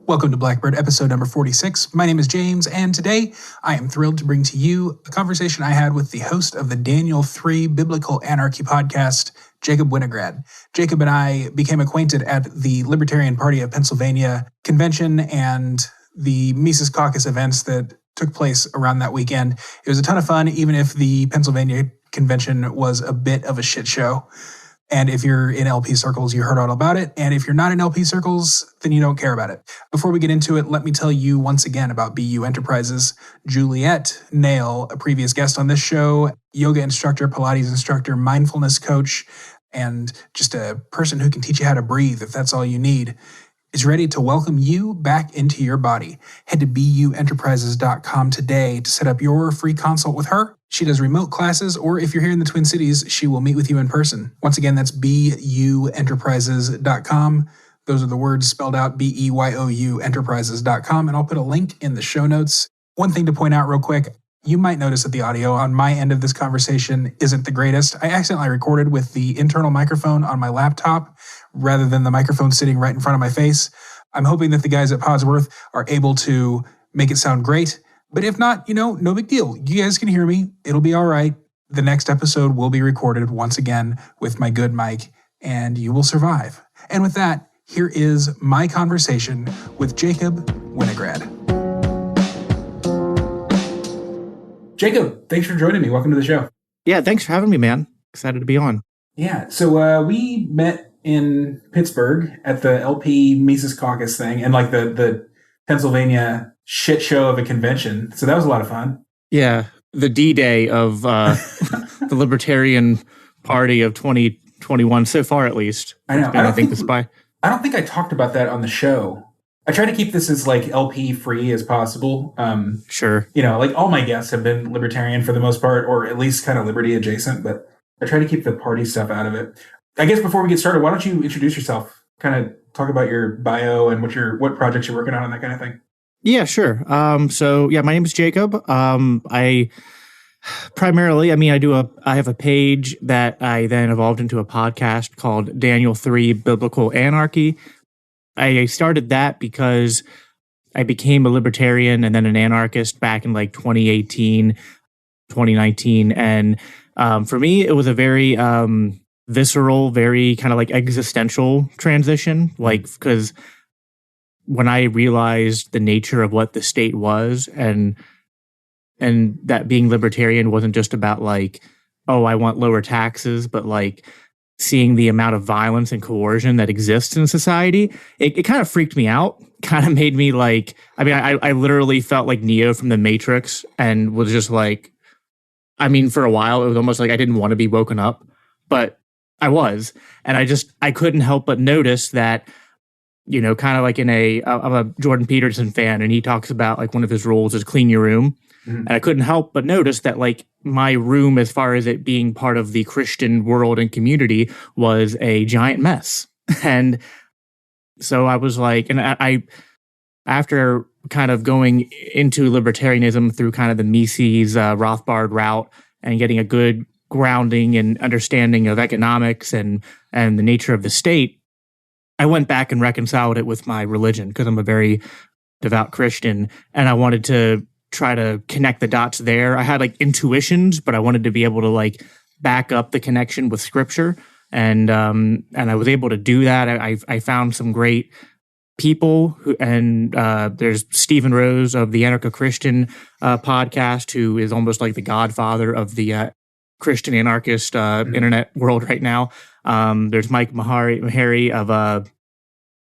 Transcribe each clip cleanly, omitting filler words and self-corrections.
Welcome to Blackbird, episode number 46. My name is James, and today I am thrilled to bring to you a conversation I had with the host of the Daniel 3 Biblical Anarchy podcast, Jacob Winograd. Jacob and I became acquainted at the Libertarian Party of Pennsylvania convention and the Mises Caucus events that took place around that weekend. It was a ton of fun, even if the Pennsylvania convention was a bit of a shit show. And if you're in LP circles, you heard all about it. And if you're not in LP circles, then you don't care about it. Before we get into it, let me tell you once again about BU Enterprises. Juliet Nail, a previous guest on this show, yoga instructor, Pilates instructor, mindfulness coach, and just a person who can teach you how to breathe if that's all you need, is ready to welcome you back into your body. Head to buenterprises.com today to set up your free consult with her. She does remote classes, or if you're here in the Twin Cities, she will meet with you in person. Once again, that's buenterprises.com. Those are the words spelled out, BEYOU enterprises.com, and I'll put a link in the show notes. One thing to point out real quick, you might notice that the audio on my end of this conversation isn't the greatest. I accidentally recorded with the internal microphone on my laptop rather than the microphone sitting right in front of my face. I'm hoping that the guys at Podsworth are able to make it sound great. But if not, no big deal. You guys can hear me. It'll be all right. The next episode will be recorded once again with my good mic, and you will survive. And with that, here is my conversation with Jacob Winograd. Jacob, thanks for joining me. Welcome to the show. Yeah, thanks for having me, man. Excited to be on. Yeah, so we met in Pittsburgh at the LP Mises Caucus thing, and like the Pennsylvania shit show of a convention. So that was a lot of fun. Yeah, the D-Day of the Libertarian Party of 2021, so far at least. I know. I don't think I talked about that on the show. I try to keep this as like LP free as possible. Sure. Like all my guests have been libertarian for the most part, or at least kind of liberty adjacent, but I try to keep the party stuff out of it. I guess before we get started, why don't you introduce yourself? Kind of talk about your bio and what projects you're working on and that kind of thing. Yeah, sure. So my name is Jacob. I primarily, I have a page that I then evolved into a podcast called Daniel 3 Biblical Anarchy. I started that because I became a libertarian and then an anarchist back in like 2018, 2019. And for me, it was a very visceral, very kind of like existential transition, because when I realized the nature of what the state was and that being libertarian wasn't just about like, oh, I want lower taxes, but like seeing the amount of violence and coercion that exists in society, it kind of freaked me out, kind of made me like, I literally felt like Neo from the Matrix and was just like, for a while, it was almost like I didn't want to be woken up, but I was. And I couldn't help but notice that, kind of like I'm a Jordan Peterson fan, and he talks about like one of his rules is clean your room. Mm-hmm. And I couldn't help but notice that like my room, as far as it being part of the Christian world and community, was a giant mess. And so I was like, and I after kind of going into libertarianism through kind of the Mises Rothbard route and getting a good grounding and understanding of economics and the nature of the state, I went back and reconciled it with my religion because I'm a very devout Christian, and I wanted to try to connect the dots there. I had like intuitions, but I wanted to be able to like back up the connection with scripture, and I was able to do that. I found some great people there's Stephen Rose of the Anarcho-Christian podcast, who is almost like the godfather of the Christian anarchist internet world right now. There's Mike Mahari of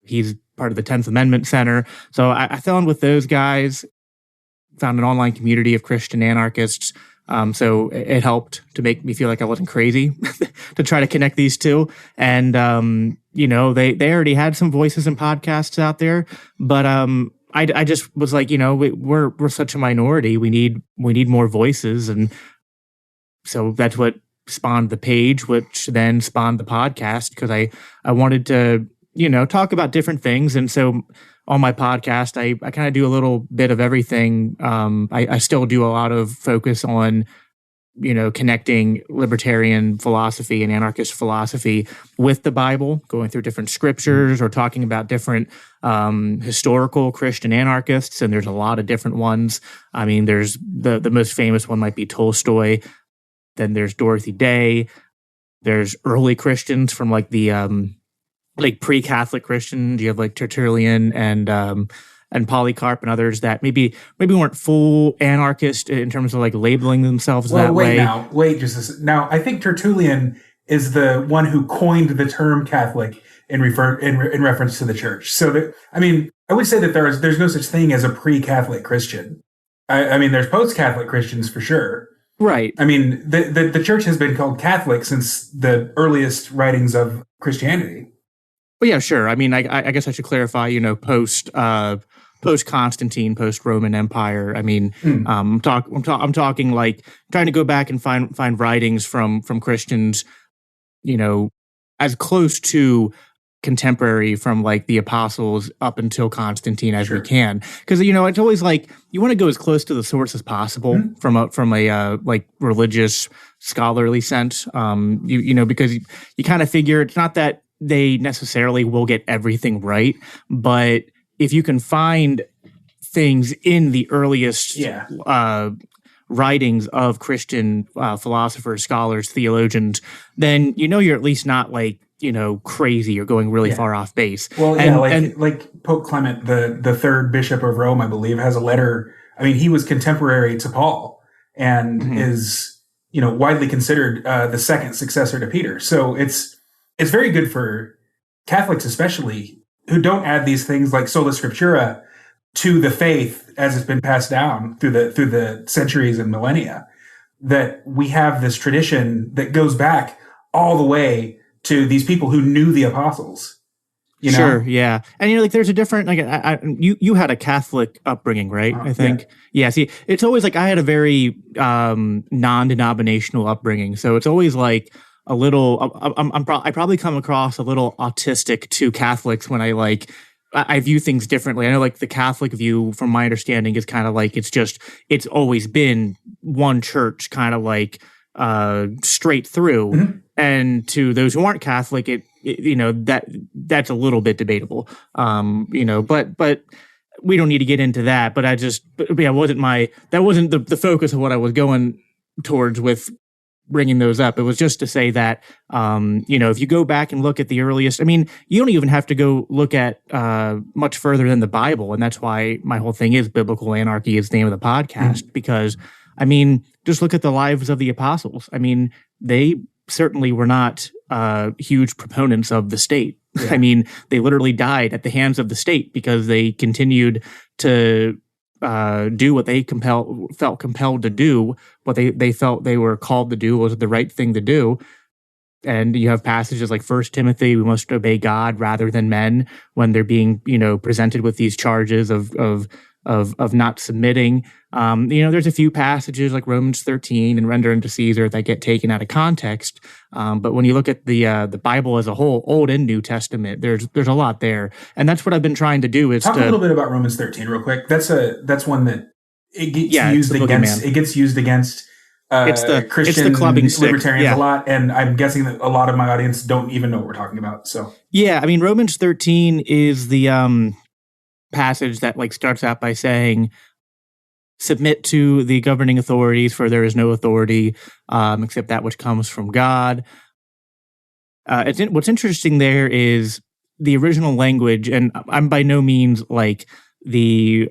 he's part of the 10th Amendment Center. So I fell in with those guys, found an online community of Christian anarchists. So it helped to make me feel like I wasn't crazy to try to connect these two. And, they already had some voices and podcasts out there, but I just was like, we're such a minority. We need more voices. And so that's what spawned the page, which then spawned the podcast, because I wanted to, talk about different things. And so on my podcast, I kind of do a little bit of everything. I still do a lot of focus on, connecting libertarian philosophy and anarchist philosophy with the Bible, going through different scriptures or talking about different historical Christian anarchists. And there's a lot of different ones. I mean, there's the most famous one might be Tolstoy. Then there's Dorothy Day. There's early Christians from like the pre-Catholic Christians. You have like Tertullian and Polycarp and others that maybe weren't full anarchist in terms of like labeling themselves that way. Now, I think Tertullian is the one who coined the term Catholic in reference to the church. So I would say that there's no such thing as a pre-Catholic Christian. I mean, there's post-Catholic Christians for sure. Right. I mean, the church has been called Catholic since the earliest writings of Christianity. Well, yeah, sure. I mean, I guess I should clarify, post Constantine, post Roman Empire. I mean, I'm talking like trying to go back and find writings from Christians, as close to contemporary from like the apostles up until Constantine as we can, because it's always like you want to go as close to the source as possible from a like religious scholarly sense. Because you kind of figure it's not that they necessarily will get everything right, but if you can find things in the earliest writings of Christian philosophers, scholars, theologians, then you're at least not like crazy or going really far off base. Well, like Pope Clement, the third bishop of Rome, I believe, has a letter. I mean, he was contemporary to Paul and is widely considered the second successor to Peter. So it's very good for Catholics, especially, who don't add these things like sola scriptura to the faith as it's been passed down through the centuries and millennia, that we have this tradition that goes back all the way to these people who knew the apostles. Sure, yeah. And like there's a different, like you had a Catholic upbringing, right? I think. Yeah, see, it's always like I had a very non-denominational upbringing. So it's always like a little, I probably come across a little autistic to Catholics when I view things differently. I know like the Catholic view, from my understanding, is kind of like it's always been one church, kind of like straight through. Mm-hmm. And to those who aren't Catholic, that's a little bit debatable. But we don't need to get into that. But that wasn't the focus of what I was going towards with bringing those up. It was just to say that, if you go back and look at the earliest, I mean, you don't even have to go look at much further than the Bible. And that's why my whole thing is Biblical Anarchy is the name of the podcast, because, I mean, just look at the lives of the apostles. I mean, they certainly were not huge proponents of the state. Yeah. I mean, they literally died at the hands of the state because they continued to do what they felt compelled to do, what they felt they were called to do was the right thing to do. And you have passages like 1 Timothy, we must obey God rather than men, when they're being, presented with these charges of not submitting. There's a few passages like Romans 13 and render unto Caesar that get taken out of context. But when you look at the Bible as a whole, Old and New Testament, there's a lot there. And that's what I've been trying to do is talk a little bit about Romans 13 real quick. That's one that it gets used against. It gets used against Christian libertarians a lot, and I'm guessing that a lot of my audience don't even know what we're talking about. So yeah, I mean, Romans 13 is the passage that like starts out by saying, submit to the governing authorities, for there is no authority except that which comes from God. What's interesting there is the original language, and I'm by no means like the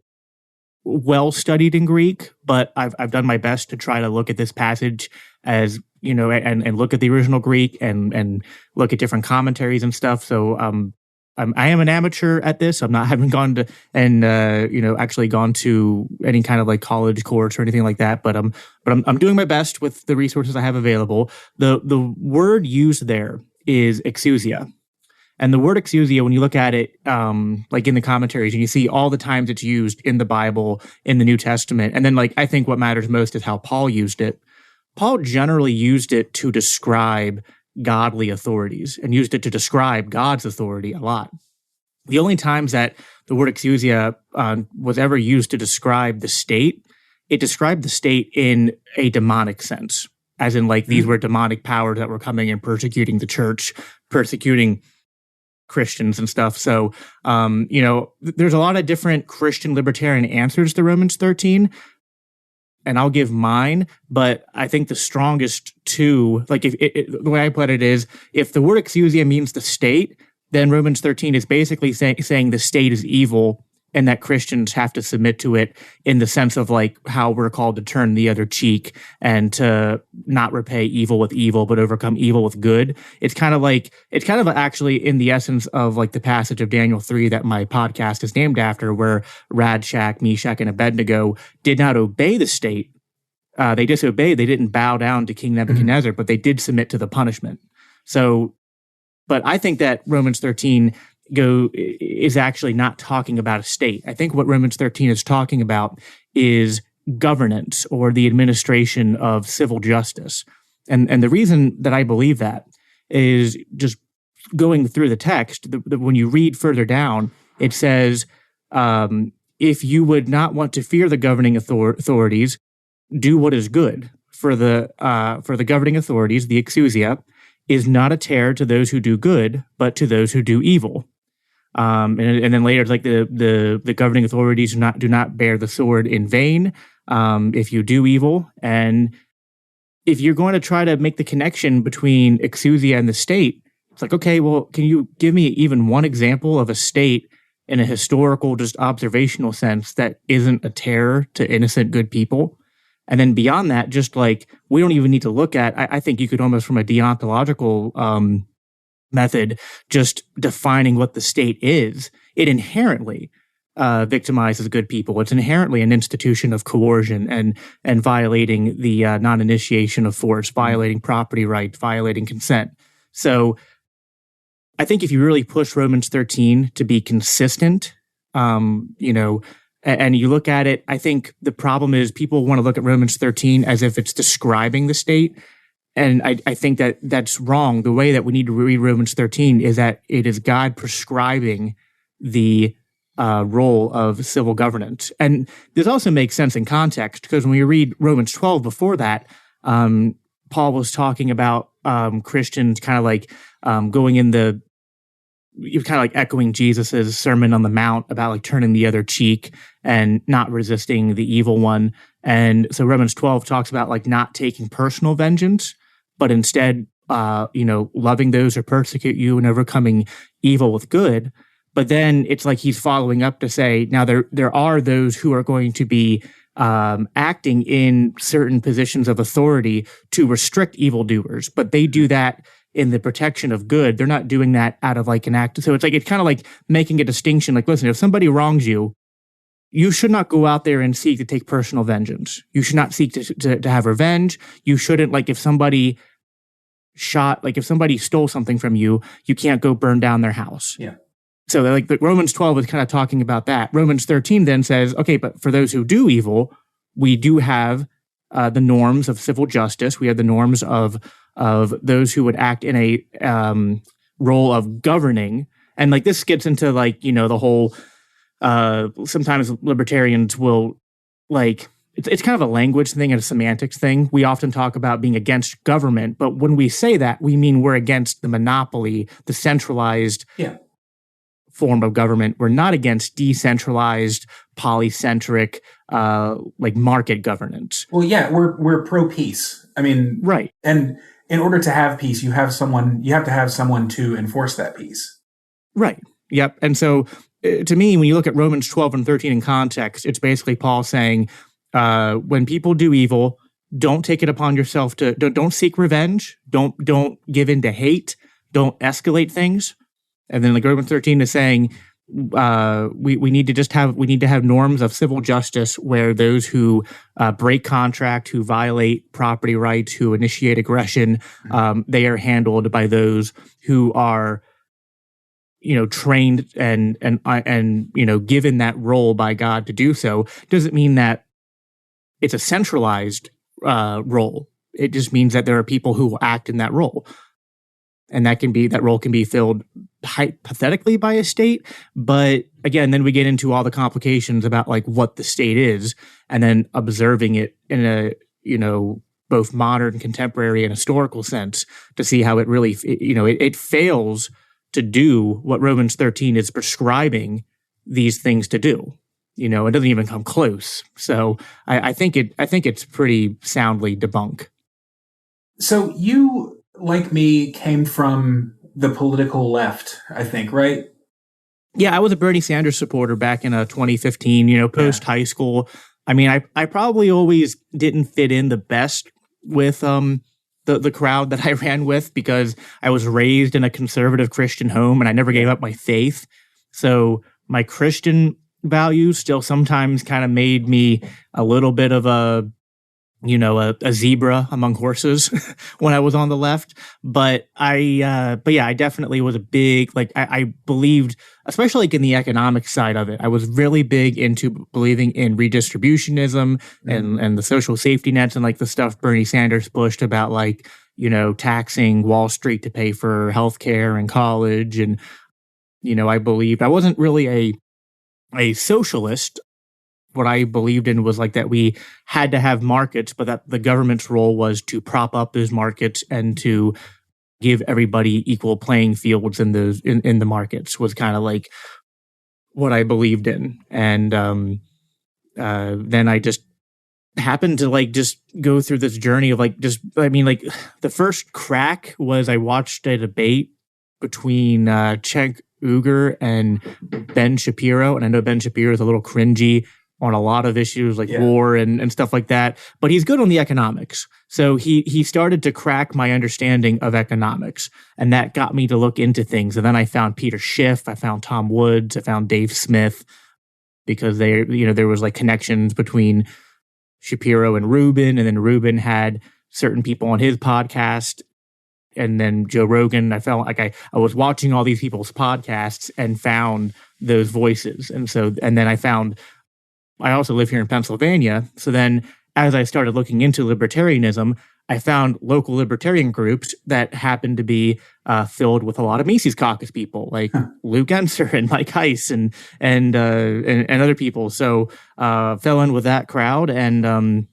well-studied in Greek, but I've done my best to try to look at this passage as, and look at the original Greek and look at different commentaries and stuff. So I am an amateur at this. Haven't gone to actually gone to any kind of like college course or anything like that. But I'm doing my best with the resources I have available. The word used there is exousia, and the word exousia, when you look at it, like in the commentaries, and you see all the times it's used in the Bible, in the New Testament, and then like I think what matters most is how Paul used it. Paul generally used it to describe godly authorities and used it to describe God's authority a lot. The only times that the word exousia was ever used to describe the state, it described the state in a demonic sense, as in like these were demonic powers that were coming and persecuting the church, persecuting Christians and stuff. So, there's a lot of different Christian libertarian answers to Romans 13, and I'll give mine, but I think the strongest two, like the way I put it is, if the word exousia means the state, then Romans 13 is basically saying the state is evil and that Christians have to submit to it in the sense of like how we're called to turn the other cheek and to not repay evil with evil, but overcome evil with good. It's kind of actually in the essence of like the passage of Daniel 3 that my podcast is named after, where Radshak, Meshach, and Abednego did not obey the state. They disobeyed. They didn't bow down to King Nebuchadnezzar, but they did submit to the punishment. So, but I think that Romans 13 is actually not talking about a state. I think what Romans 13 is talking about is governance or the administration of civil justice. And the reason that I believe that is just going through the text. When you read further down, it says, if you would not want to fear the governing authorities, do what is good. For the governing authorities, the exousia, is not a terror to those who do good, but to those who do evil. And then later, it's like the governing authorities do not bear the sword in vain if you do evil. And if you're going to try to make the connection between exousia and the state, it's like, okay, well, can you give me even one example of a state in a historical, just observational sense that isn't a terror to innocent, good people? And then beyond that, just like, we don't even need to look at, I think you could almost from a deontological method, just defining what the state is. It inherently victimizes good people. It's inherently an institution of coercion and violating the non-initiation of force, violating property rights, violating consent. So I think if you really push Romans 13 to be consistent, and you look at it, I think the problem is people want to look at Romans 13 as if it's describing the state. And I think that that's wrong. The way that we need to read Romans 13 is that it is God prescribing the role of civil governance. And this also makes sense in context, because when we read Romans 12 before that, Paul was talking about Christians kind of like going in the, you're kind of like echoing Jesus's Sermon on the Mount about like turning the other cheek and not resisting the evil one. And so Romans 12 talks about like not taking personal vengeance, but instead, loving those who persecute you and overcoming evil with good. But then it's like he's following up to say, now there are those who are going to be acting in certain positions of authority to restrict evildoers, but they do that in the protection of good. They're not doing that out of like an act. So it's kind of like making a distinction. Like, listen, if somebody wrongs you, you should not go out there and seek to take personal vengeance. You should not seek to have revenge. You shouldn't, like, if somebody stole something from you, you can't go burn down their house. Yeah. So like the Romans 12 is kind of talking about that. Romans 13 then says, okay, but for those who do evil, we do have the norms of civil justice. We have the norms of those who would act in a role of governing. And like this gets into like, the whole, sometimes libertarians will like, it's kind of a language thing and a semantics thing. We often talk about being against government, but when we say that, we mean we're against the monopoly, the centralized form of government. We're not against decentralized, polycentric, like market governance. Well, yeah, we're pro-peace. I mean, right. And in order to have peace, you have to have someone to enforce that peace. Right. Yep. And so to me, when you look at Romans 12 and 13 in context, it's basically Paul saying, when people do evil, don't take it upon yourself don't seek revenge. Don't give in to hate. Don't escalate things. And then like Romans 13 is saying, we need to have norms of civil justice where those who break contract, who violate property rights, who initiate aggression, they are handled by those who are, trained and given that role by God to do so. Doesn't mean that it's a centralized role. It just means that there are people who will act in that role. And that role can be filled hypothetically by a state. But again, then we get into all the complications about like what the state is, and then observing it in a, both modern, contemporary, and historical sense to see how it really, it fails to do what Romans 13 is prescribing these things to do. It doesn't even come close. So I think it's pretty soundly debunked. So you, like me, came from the political left, I think, right? Yeah, I was a Bernie Sanders supporter back in 2015, post high school. I mean, I probably always didn't fit in the best with the crowd that I ran with, because I was raised in a conservative Christian home and I never gave up my faith. So my Christian values still sometimes kind of made me a little bit of a zebra among horses when I was on the left. But I definitely was a big, I believed, especially like in the economic side of it, I was really big into believing in redistributionism and the social safety nets and like the stuff Bernie Sanders pushed about taxing Wall Street to pay for healthcare and college. And, I believed I wasn't really a socialist. What I believed in was like that we had to have markets, but that the government's role was to prop up those markets and to give everybody equal playing fields in those in the markets, was kind of like what I believed in. And then I just happened to just go through this journey of the first crack was I watched a debate between Cenk Uygur and Ben Shapiro. And I know Ben Shapiro is a little cringy on a lot of issues like war and stuff like that, but he's good on the economics. So he started to crack my understanding of economics, and that got me to look into things. And then I found Peter Schiff, I found Tom Woods, I found Dave Smith, because there was like connections between Shapiro and Rubin, and then Rubin had certain people on his podcast. And then Joe Rogan, I felt like I was watching all these people's podcasts and found those voices. And then I also live here in Pennsylvania. So then as I started looking into libertarianism, I found local libertarian groups that happened to be filled with a lot of Mises Caucus people, like Luke Enser and Mike Heiss and other people. So fell in with that crowd and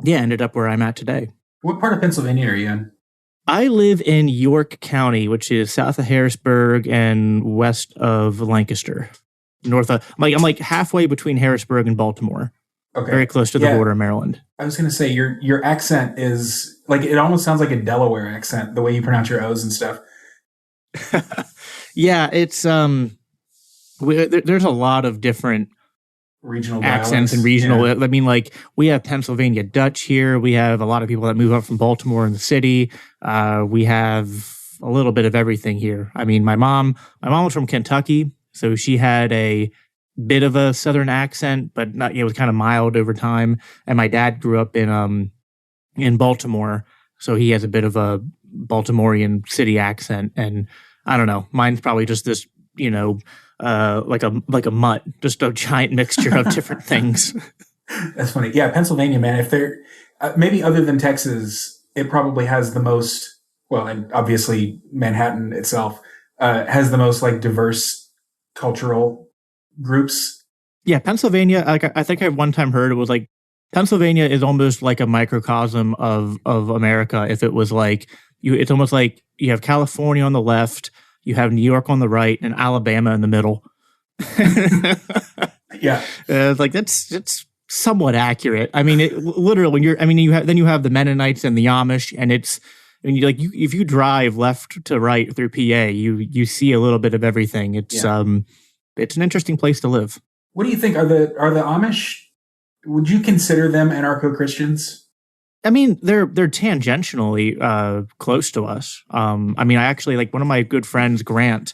ended up where I'm at today. What part of Pennsylvania are you in? I live in York County, which is south of Harrisburg and west of Lancaster. I'm like halfway between Harrisburg and Baltimore. Okay. Very close to the border of Maryland. I was going to say your accent is like, it almost sounds like a Delaware accent, the way you pronounce your O's and stuff. Yeah, it's there's a lot of different regional accents and regional. Yeah. I mean, like we have Pennsylvania Dutch here. We have a lot of people that move up from Baltimore in the city. We have a little bit of everything here. I mean, my mom was from Kentucky, so she had a bit of a Southern accent, but not, it was kind of mild over time. And my dad grew up in Baltimore, so he has a bit of a Baltimorean city accent. And I don't know, mine's probably just this, like a mutt, just a giant mixture of different things. That's funny. Yeah, Pennsylvania, man. If they're maybe other than Texas, it probably has the most. Well, and obviously Manhattan itself has the most like diverse cultural groups. Yeah, Pennsylvania. Like I think I one time heard it was like Pennsylvania is almost like a microcosm of America. If it was like it's almost like you have California on the left, you have New York on the right, and Alabama in the middle. Yeah, like that's somewhat accurate. I mean, literally, you have the Mennonites and the Amish, and if you drive left to right through PA, you see a little bit of everything. It's an interesting place to live. What do you think? Are the Amish? Would you consider them anarcho-Christians? I mean, they're tangentially close to us. I mean, I actually like one of my good friends, Grant,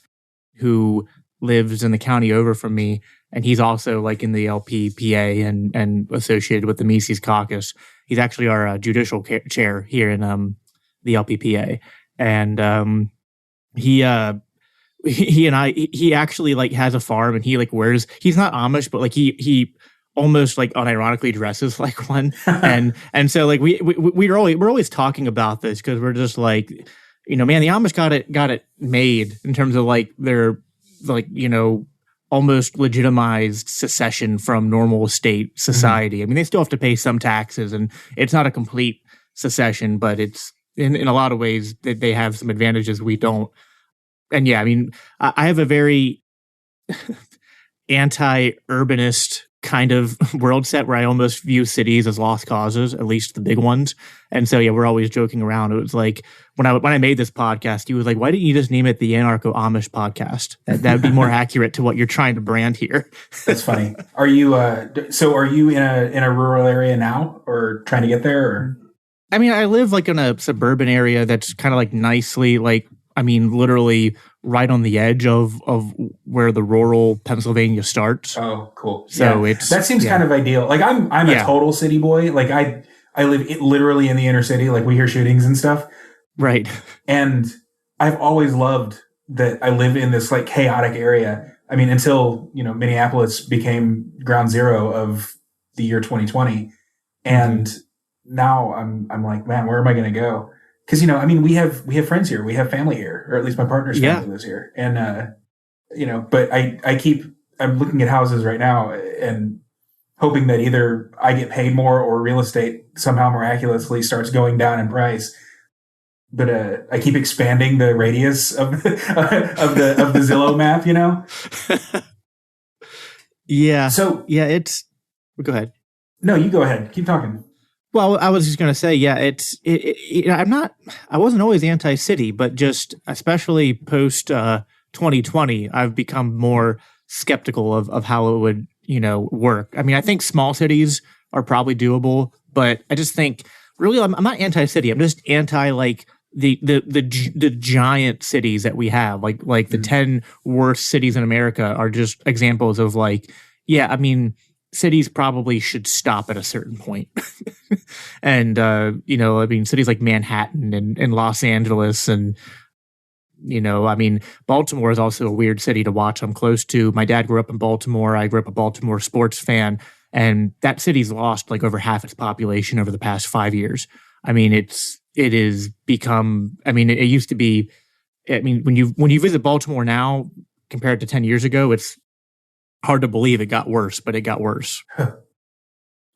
who lives in the county over from me, and he's also like in the LPPA and associated with the Mises Caucus. He's actually our judicial chair here in the LPPA, and he actually like has a farm, and he like he's not Amish, but like he almost like unironically dresses like one. And so like we're always talking about this because we're just like, man, the Amish got it made in terms of like their like, almost legitimized secession from normal state society. I mean, they still have to pay some taxes, and it's not a complete secession, but it's in a lot of ways that they have some advantages we don't. And yeah, I mean, I have a very anti-urbanist kind of world set where I almost view cities as lost causes, at least the big ones. And so, yeah, we're always joking around. It was like when I made this podcast, he was like, why didn't you just name it the Anarcho-Amish podcast? That would be more accurate to what you're trying to brand here. That's funny. Are you in a rural area now or trying to get there? Or? I mean, I live like in a suburban area that's kind of like nicely, like, I mean, literally right on the edge of where the rural Pennsylvania starts. Oh, cool. So that seems kind of ideal. Like I'm a total city boy. Like I live literally in the inner city. Like we hear shootings and stuff. Right. And I've always loved that I live in this like chaotic area. I mean, until, Minneapolis became ground zero of the year 2020. And now I'm like, man, where am I going to go? Because, I mean, we have friends here. We have family here, or at least my partner's family lives here. And, but I'm looking at houses right now and hoping that either I get paid more or real estate somehow miraculously starts going down in price. But I keep expanding the radius of the Zillow map, Yeah. So yeah, go ahead. No, you go ahead. Keep talking. Well, I was just going to say, yeah, I wasn't always anti-city, but just especially post 2020, I've become more skeptical of how it would, work. I mean, I think small cities are probably doable, but I just think really I'm not anti-city. I'm just anti like the giant cities that we have, like the 10 worst cities in America are just examples of like, yeah, I mean, cities probably should stop at a certain point. And, I mean, cities like Manhattan and Los Angeles and, I mean, Baltimore is also a weird city to watch. I'm close to. My dad grew up in Baltimore. I grew up a Baltimore sports fan. And that city's lost like over half its population over the past 5 years. I mean, it has become, I mean, it used to be, I mean, when you visit Baltimore now compared to 10 years ago, it's hard to believe it got worse, but it got worse.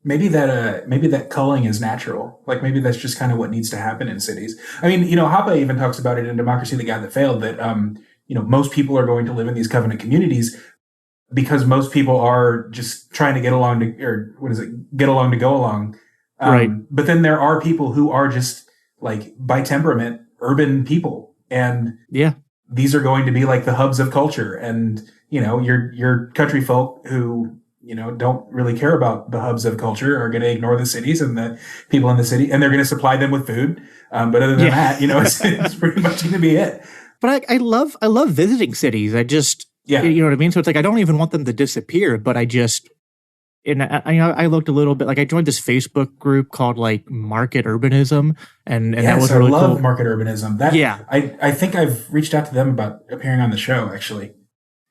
Maybe that culling is natural. Like maybe that's just kind of what needs to happen in cities. I mean, Hoppe even talks about it in Democracy, the Guy That Failed, that, most people are going to live in these covenant communities because most people are just trying to get along get along to go along. Right. But then there are people who are just like by temperament, urban people. And yeah, these are going to be like the hubs of culture. And, your country folk who, don't really care about the hubs of culture are going to ignore the cities and the people in the city, and they're going to supply them with food. But other than that, it's pretty much going to be it. But I love visiting cities. I just, you know what I mean? So it's like, I don't even want them to disappear, but I just, and I looked a little bit, like I joined this Facebook group called like Market Urbanism. And that was really cool. I love Market Urbanism. I think I've reached out to them about appearing on the show, actually.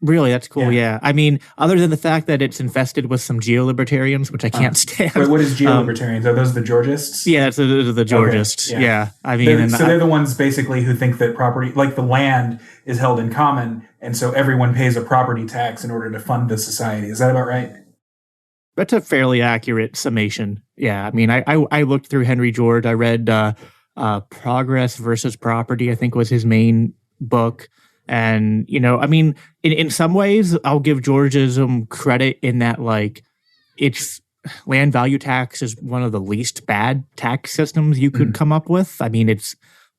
Really? That's cool. Yeah. I mean, other than the fact that it's infested with some geo-libertarians, which I can't stand. Wait, what is geo-libertarians? Are those the Georgists? Yeah, those are the Georgists. Okay, yeah. I mean, they're the ones basically who think that property, like the land is held in common. And so everyone pays a property tax in order to fund the society. Is that about right? That's a fairly accurate summation. Yeah. I mean, I looked through Henry George. I read Progress versus Property, I think was his main book. And, I mean, in some ways, I'll give Georgism credit in that, like, it's land value tax is one of the least bad tax systems you could come up with. I mean, it's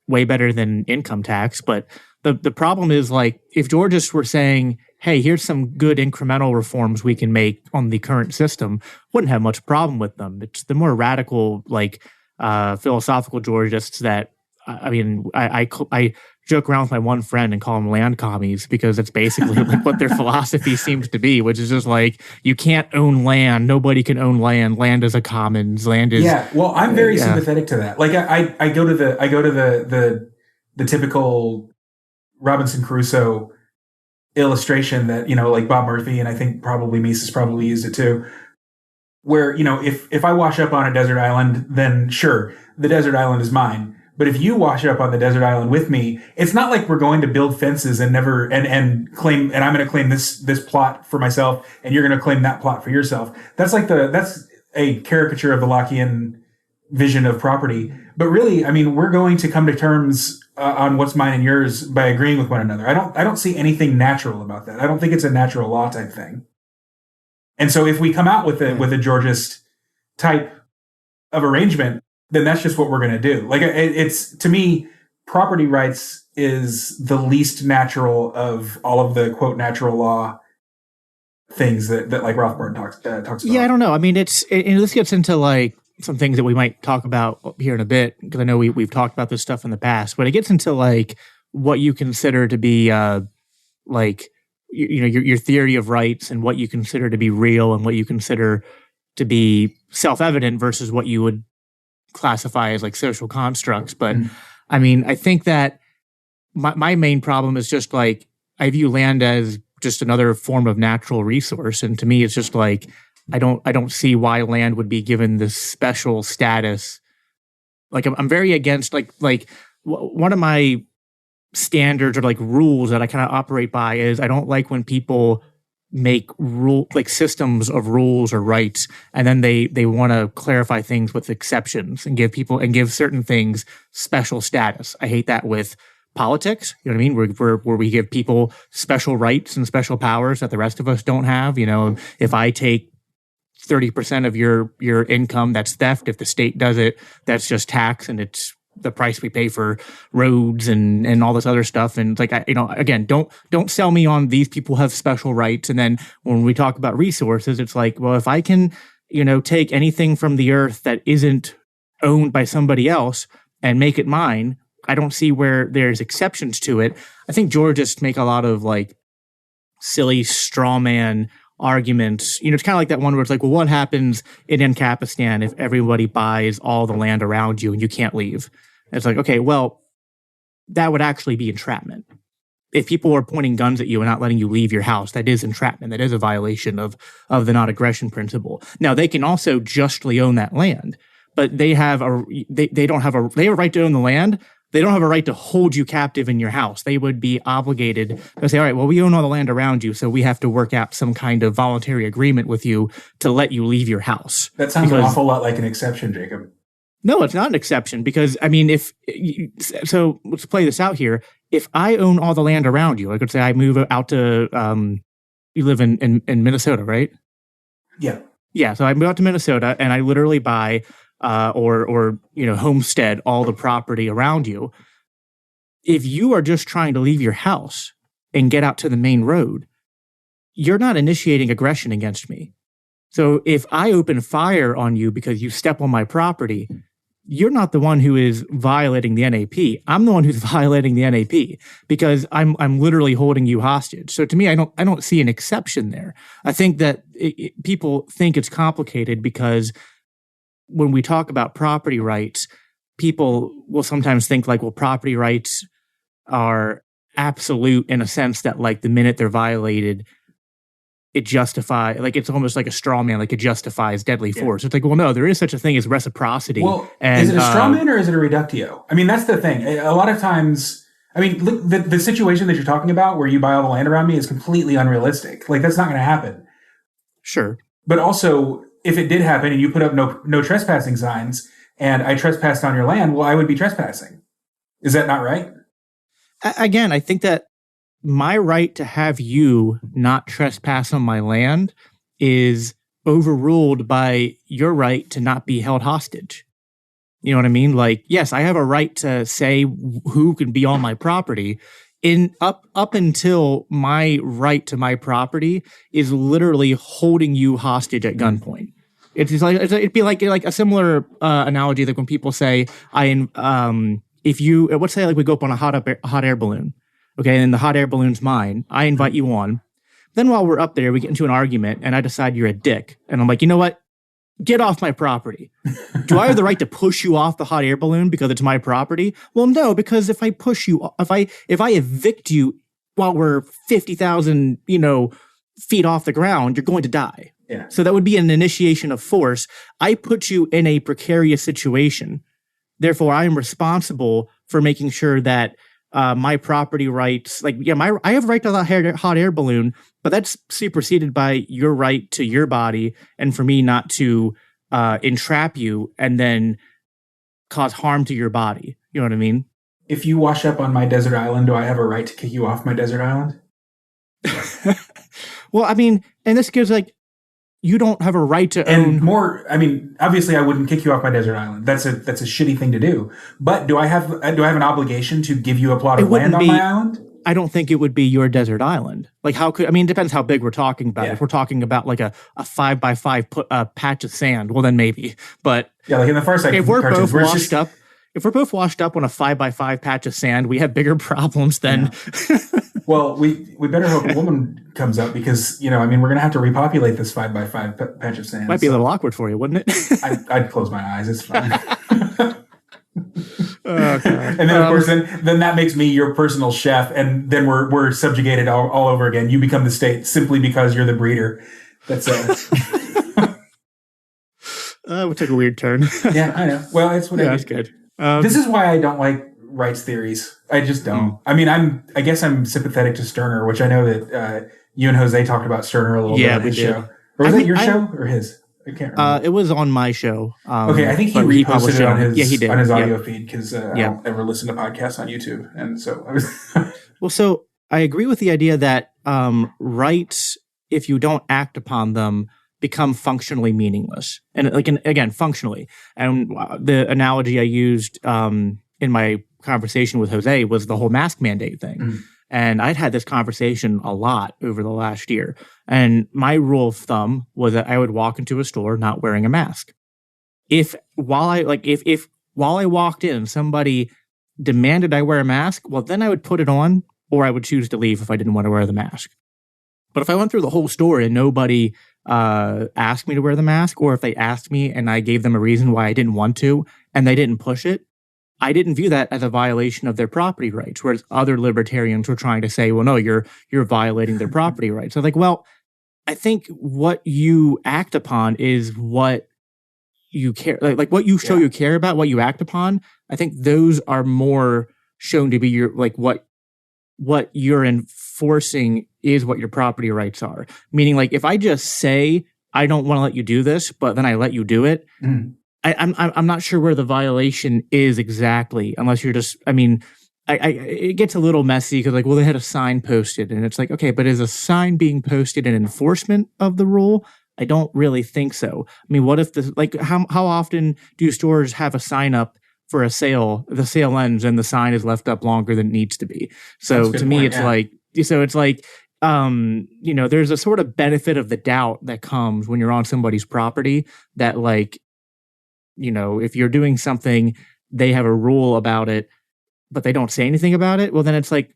way better than income tax. But the problem is, like, if Georgists were saying, hey, here's some good incremental reforms we can make on the current system, wouldn't have much problem with them. It's the more radical, like, philosophical Georgists that, I mean, I joke around with my one friend and call them land commies because it's basically like what their philosophy seems to be, which is just like, you can't own land. Nobody can own land. Land is a commons. Land is. Yeah. Well, I'm very sympathetic to that. Like I go to the typical Robinson Crusoe illustration that, like Bob Murphy, and I think probably Mises probably used it too. where, if I wash up on a desert island, then sure, the desert island is mine. But if you wash up on the desert island with me, it's not like we're going to build fences and never and claim, and I'm going to claim this plot for myself, and you're going to claim that plot for yourself. That's a caricature of the Lockean vision of property. But really, I mean, we're going to come to terms on what's mine and yours by agreeing with one another. I don't see anything natural about that. I don't think it's a natural law type thing. And so if we come out with a Georgist type of arrangement, then that's just what we're going to do. Like, it's, to me, property rights is the least natural of all of the quote natural law things that like Rothbard talks about. Yeah, I don't know. I mean, this gets into like some things that we might talk about here in a bit, because I know we've talked about this stuff in the past, but it gets into like what you consider to be like, your theory of rights, and what you consider to be real and what you consider to be self-evident versus what you would classify as like social constructs. But I mean, I think that my main problem is just like, I view land as just another form of natural resource. And to me, it's just like, I don't see why land would be given this special status. Like, I'm very against like one of my standards or like rules that I kind of operate by is I don't like when people make systems of rules or rights, and then they want to clarify things with exceptions and give certain things special status. I hate that with politics. You know what I mean? Where we give people special rights and special powers that the rest of us don't have. If I take 30% of your income, that's theft. If the state does it, that's just tax, and it's the price we pay for roads and all this other stuff. And it's like, again, don't sell me on these people have special rights. And then when we talk about resources, it's like, well, if I can, take anything from the earth that isn't owned by somebody else and make it mine, I don't see where there's exceptions to it. I think Georgists make a lot of like silly straw man arguments. It's kind of like that one where it's like, well, what happens in Ancapistan if everybody buys all the land around you and you can't leave? And it's like, okay, well, that would actually be entrapment. If people are pointing guns at you and not letting you leave your house, that is entrapment. That is a violation of the non-aggression principle. Now, they can also justly own that land, but they have a right to own the land. They don't have a right to hold you captive in your house. They would be obligated to say, all right, well, we own all the land around you, so we have to work out some kind of voluntary agreement with you to let you leave your house. That sounds an awful lot like an exception, Jacob. No, it's not an exception, because, I mean, so let's play this out here. If I own all the land around you, I could say I move out to, you live in Minnesota, right? Yeah. Yeah, so I move out to Minnesota, and I literally buy or homestead all the property around you. If you are just trying to leave your house and get out to the main road, you're not initiating aggression against me. So if I open fire on you because you step on my property, you're not the one who is violating the NAP. I'm the one who's violating the NAP because I'm literally holding you hostage. So to me, I don't see an exception there. I think that people think it's complicated because when we talk about property rights, people will sometimes think like, well, property rights are absolute in a sense that like the minute they're violated, it justifies, like it's almost like a straw man, like it justifies deadly force. It's like, well, no, there is such a thing as reciprocity. Well, is it a straw man or is it a reductio? I mean, that's the thing. A lot of times, I mean, look, the situation that you're talking about where you buy all the land around me is completely unrealistic. Like, that's not going to happen. Sure. But also, if it did happen and you put up no trespassing signs and I trespassed on your land, well, I would be trespassing. Is that not right? Again, I think that my right to have you not trespass on my land is overruled by your right to not be held hostage. You know what I mean? Like, yes, I have a right to say who can be on my property. Up until my right to my property is literally holding you hostage at gunpoint. It'd be like a similar analogy that when people say, let's say like we go up on a hot air balloon, okay, and the hot air balloon's mine. I invite you on. Then while we're up there, we get into an argument, and I decide you're a dick, and I'm like, you know what? Get off my property. Do I have the right to push you off the hot air balloon because it's my property? Well, no, because if I push you, if I evict you while we're 50,000, feet off the ground, you're going to die. Yeah. So that would be an initiation of force. I put you in a precarious situation. Therefore, I am responsible for making sure that my property rights, I have a right to that hot air balloon, but that's superseded by your right to your body and for me not to entrap you and then cause harm to your body. You know what I mean? If you wash up on my desert island, do I have a right to kick you off my desert island? Well, I mean, and this gives you don't have a right to own more. I mean, obviously, I wouldn't kick you off my desert island. That's a shitty thing to do. But do I have an obligation to give you a plot of land on my island? I don't think it would be your desert island. It depends how big we're talking about. Yeah. If we're talking about like a 5x5 patch of sand, well then maybe. But yeah, like in the first if we're both washed up. If we're both washed up on a 5x5 patch of sand, we have bigger problems than. Yeah. Well, we better hope a woman comes up because we're going to have to repopulate this 5x5 patch of sand. Might be a little awkward for you, wouldn't it? I'd close my eyes. It's fine. Oh, God. And then of course, then that makes me your personal chef, and then we're subjugated all over again. You become the state simply because you're the breeder. That's we took a weird turn. Yeah, I know. Well, it's what I do. That's good. This is why I don't like rights theories. I just don't. I mean, I guess I'm sympathetic to Stirner, which I know that you and Jose talked about Stirner a little bit on his show. Or was it your show or his? I can't remember. It was on my show. Okay, I think he reposted it on his he did. On his audio feed because I don't ever listen to podcasts on YouTube, and so I was. Well, so I agree with the idea that rights, if you don't act upon them, become functionally meaningless, and again, functionally. And the analogy I used in my conversation with Jose was the whole mask mandate thing. Mm. And I'd had this conversation a lot over the last year. And my rule of thumb was that I would walk into a store not wearing a mask. If while I walked in, somebody demanded I wear a mask, well, then I would put it on, or I would choose to leave if I didn't want to wear the mask. But if I went through the whole store and nobody asked me to wear the mask, or if they asked me and I gave them a reason why I didn't want to, and they didn't push it, I didn't view that as a violation of their property rights, whereas other libertarians were trying to say, well, no, you're violating their property rights. So I think what you act upon is what you care, like what you show you care about, what you act upon. I think those are more shown to be your, what you're enforcing is what your property rights are. Meaning, if I just say, I don't want to let you do this, but then I let you do it, I'm not sure where the violation is exactly, unless you're just, it gets a little messy because they had a sign posted, and it's okay, but is a sign being posted an enforcement of the rule? I don't really think so. What if how often do stores have a sign up for a sale, the sale ends and the sign is left up longer than it needs to be? So to me, there's a sort of benefit of the doubt that comes when you're on somebody's property that if you're doing something, they have a rule about it, but they don't say anything about it. Well, then it's you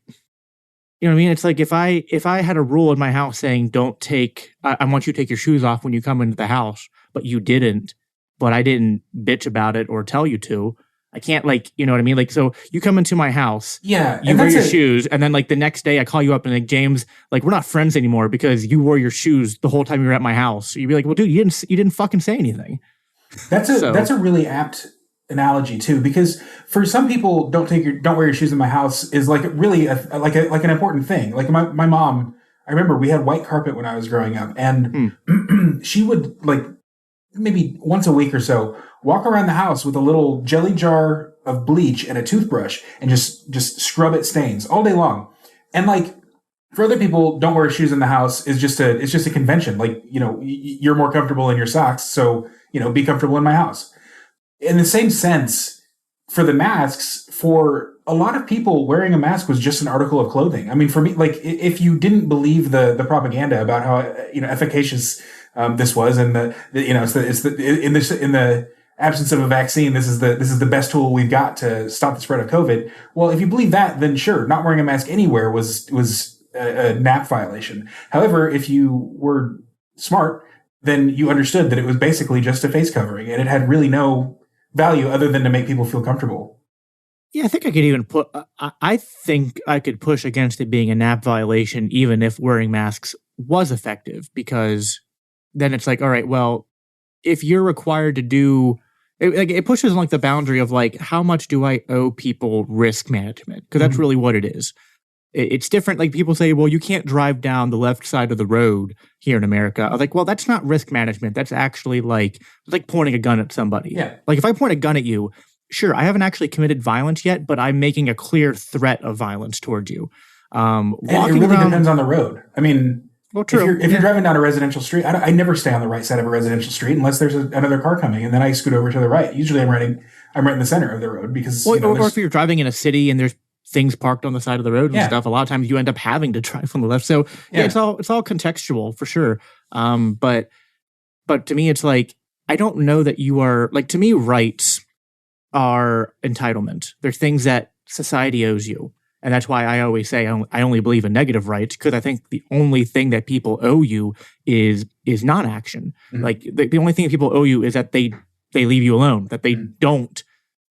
know what I mean? It's if I had a rule in my house saying, I want you to take your shoes off when you come into the house, but you didn't, but I didn't bitch about it or tell you to. I can't you know what I mean? So you come into my house, you wear your shoes, and then the next day I call you up and James, we're not friends anymore because you wore your shoes the whole time you were at my house. So you'd be well, dude, you didn't fucking say anything. That's a really apt analogy too, because for some people, don't wear your shoes in my house is really an important thing. My mom, I remember we had white carpet when I was growing up, and she would maybe once a week or so walk around the house with a little jelly jar of bleach and a toothbrush and just scrub at stains all day long. And for other people, don't wear shoes in the house is just a convention. You're more comfortable in your socks, so be comfortable in my house. In the same sense, for the masks, for a lot of people, wearing a mask was just an article of clothing. For me, if you didn't believe the propaganda about how efficacious this was, and in the absence of a vaccine, this is the best tool we've got to stop the spread of COVID. Well, if you believe that, then sure, not wearing a mask anywhere was a NAP violation. However, if you were smart, then you understood that it was basically just a face covering, and it had really no value other than to make people feel comfortable. Yeah, I think I could even I think I could push against it being a NAP violation, even if wearing masks was effective, because then it's like, all right, well, if you're required to do it pushes like the boundary of like, how much do I owe people risk management? Because that's really what it is. It's different. Like, people say, well, you can't drive down the left side of the road here in America. I was like, well, that's not risk management. That's actually like pointing a gun at somebody. Yeah. Like, if I point a gun at you, sure, I haven't actually committed violence yet, but I'm making a clear threat of violence towards you. And it really depends on the road. I mean, well, true. If you're driving down a residential street, I never stay on the right side of a residential street unless there's another car coming, and then I scoot over to the right. Usually, I'm right in the center of the road because. Well, or if you're driving in a city and there's things parked on the side of the road and stuff, a lot of times you end up having to drive on the left. So it's all contextual for sure. But to me, it's like, I don't know that you are like, to me, rights are entitlement. They're things that society owes you. And that's why I always say I only believe in negative rights, because I think the only thing that people owe you is non-action. Mm-hmm. Like, the only thing that people owe you is that they leave you alone, that they don't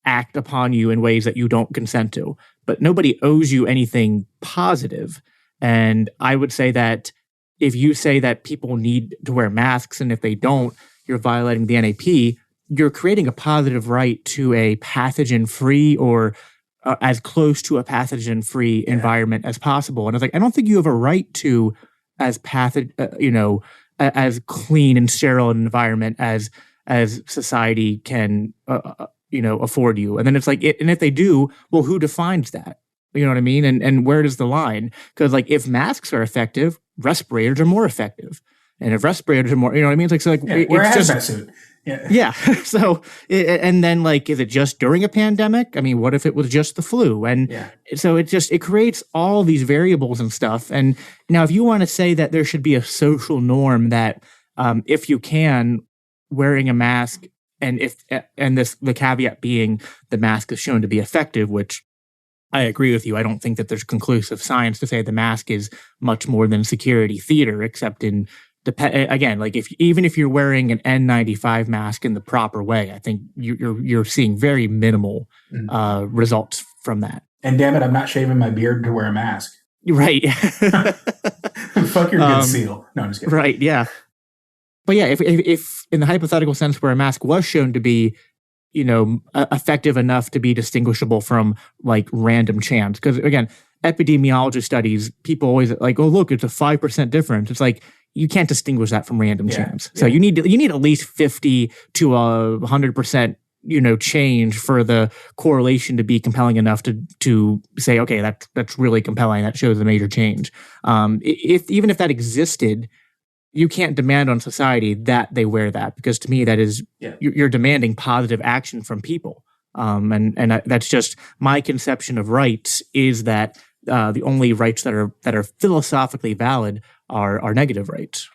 act upon you in ways that you don't consent to. But nobody owes you anything positive. And I would say that if you say that people need to wear masks, and if they don't, you're violating the NAP, you're creating a positive right to a pathogen-free or as close to a pathogen-free environment as possible. And I was like, I don't think you have a right to as clean and sterile an environment as society can afford you. And then it's like, and if they do, well, who defines that? You know what I mean? And where does the line? Because like, if masks are effective, respirators are more effective. And if respirators are more, you know what I mean? It's like, wear a hazmat suit. Yeah. So, and then like, is it just during a pandemic? I mean, what if it was just the flu? And so it creates all these variables and stuff. And now, if you want to say that there should be a social norm that, if you can, wearing a mask, and the caveat being the mask is shown to be effective, which I agree with you. I don't think that there's conclusive science to say the mask is much more than security theater, except in again, like even if you're wearing an N95 mask in the proper way, I think you're seeing very minimal results from that. And damn it, I'm not shaving my beard to wear a mask. Right. Fuck your good seal. No, I'm just kidding. Right. Yeah. But yeah, if in the hypothetical sense where a mask was shown to be, effective enough to be distinguishable from like random chance, because again, epidemiology studies, people always like, oh look, it's a 5% difference. It's like, you can't distinguish that from random chance. So you need at least 50 to 100%, change for the correlation to be compelling enough to say, okay, that's really compelling. That shows a major change. Even if that existed, you can't demand on society that they wear that, because to me that is you're demanding positive action from people. And that's just my conception of rights, is that the only rights that are philosophically valid are negative rights.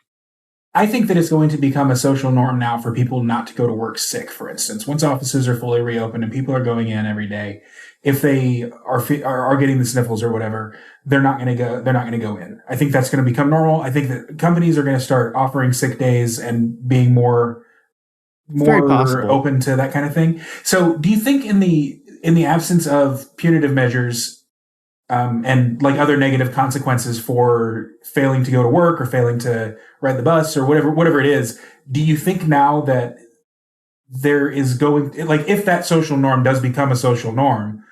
I think that it's going to become a social norm now for people not to go to work sick, for instance. Once offices are fully reopened and people are going in every day, if they are getting the sniffles or whatever, they're not going to go in. I think that's going to become normal. I think that companies are going to start offering sick days and being more open to that kind of thing. So do you think in the absence of punitive measures, and like other negative consequences for failing to go to work or failing to ride the bus or whatever it is, do you think now that there is like, if that social norm does become a social norm,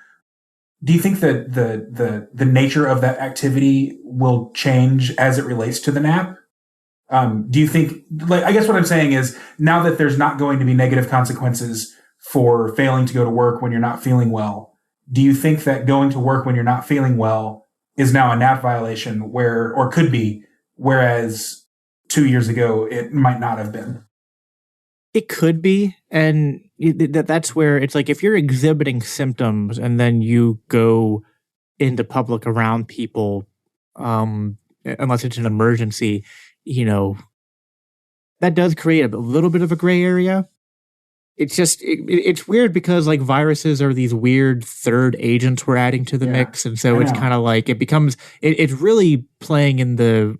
do you think that the nature of that activity will change as it relates to the NAP? Do you think, like, I guess what I'm saying is, now that there's not going to be negative consequences for failing to go to work when you're not feeling well, do you think that going to work when you're not feeling well is now a NAP violation, or could be, whereas 2 years ago it might not have been? It could be. And that's where it's like, if you're exhibiting symptoms and then you go into public around people, unless it's an emergency, that does create a little bit of a gray area. It's just, it's weird, because like viruses are these weird third agents we're adding to the mix. And so it's kind of like, it's really playing in the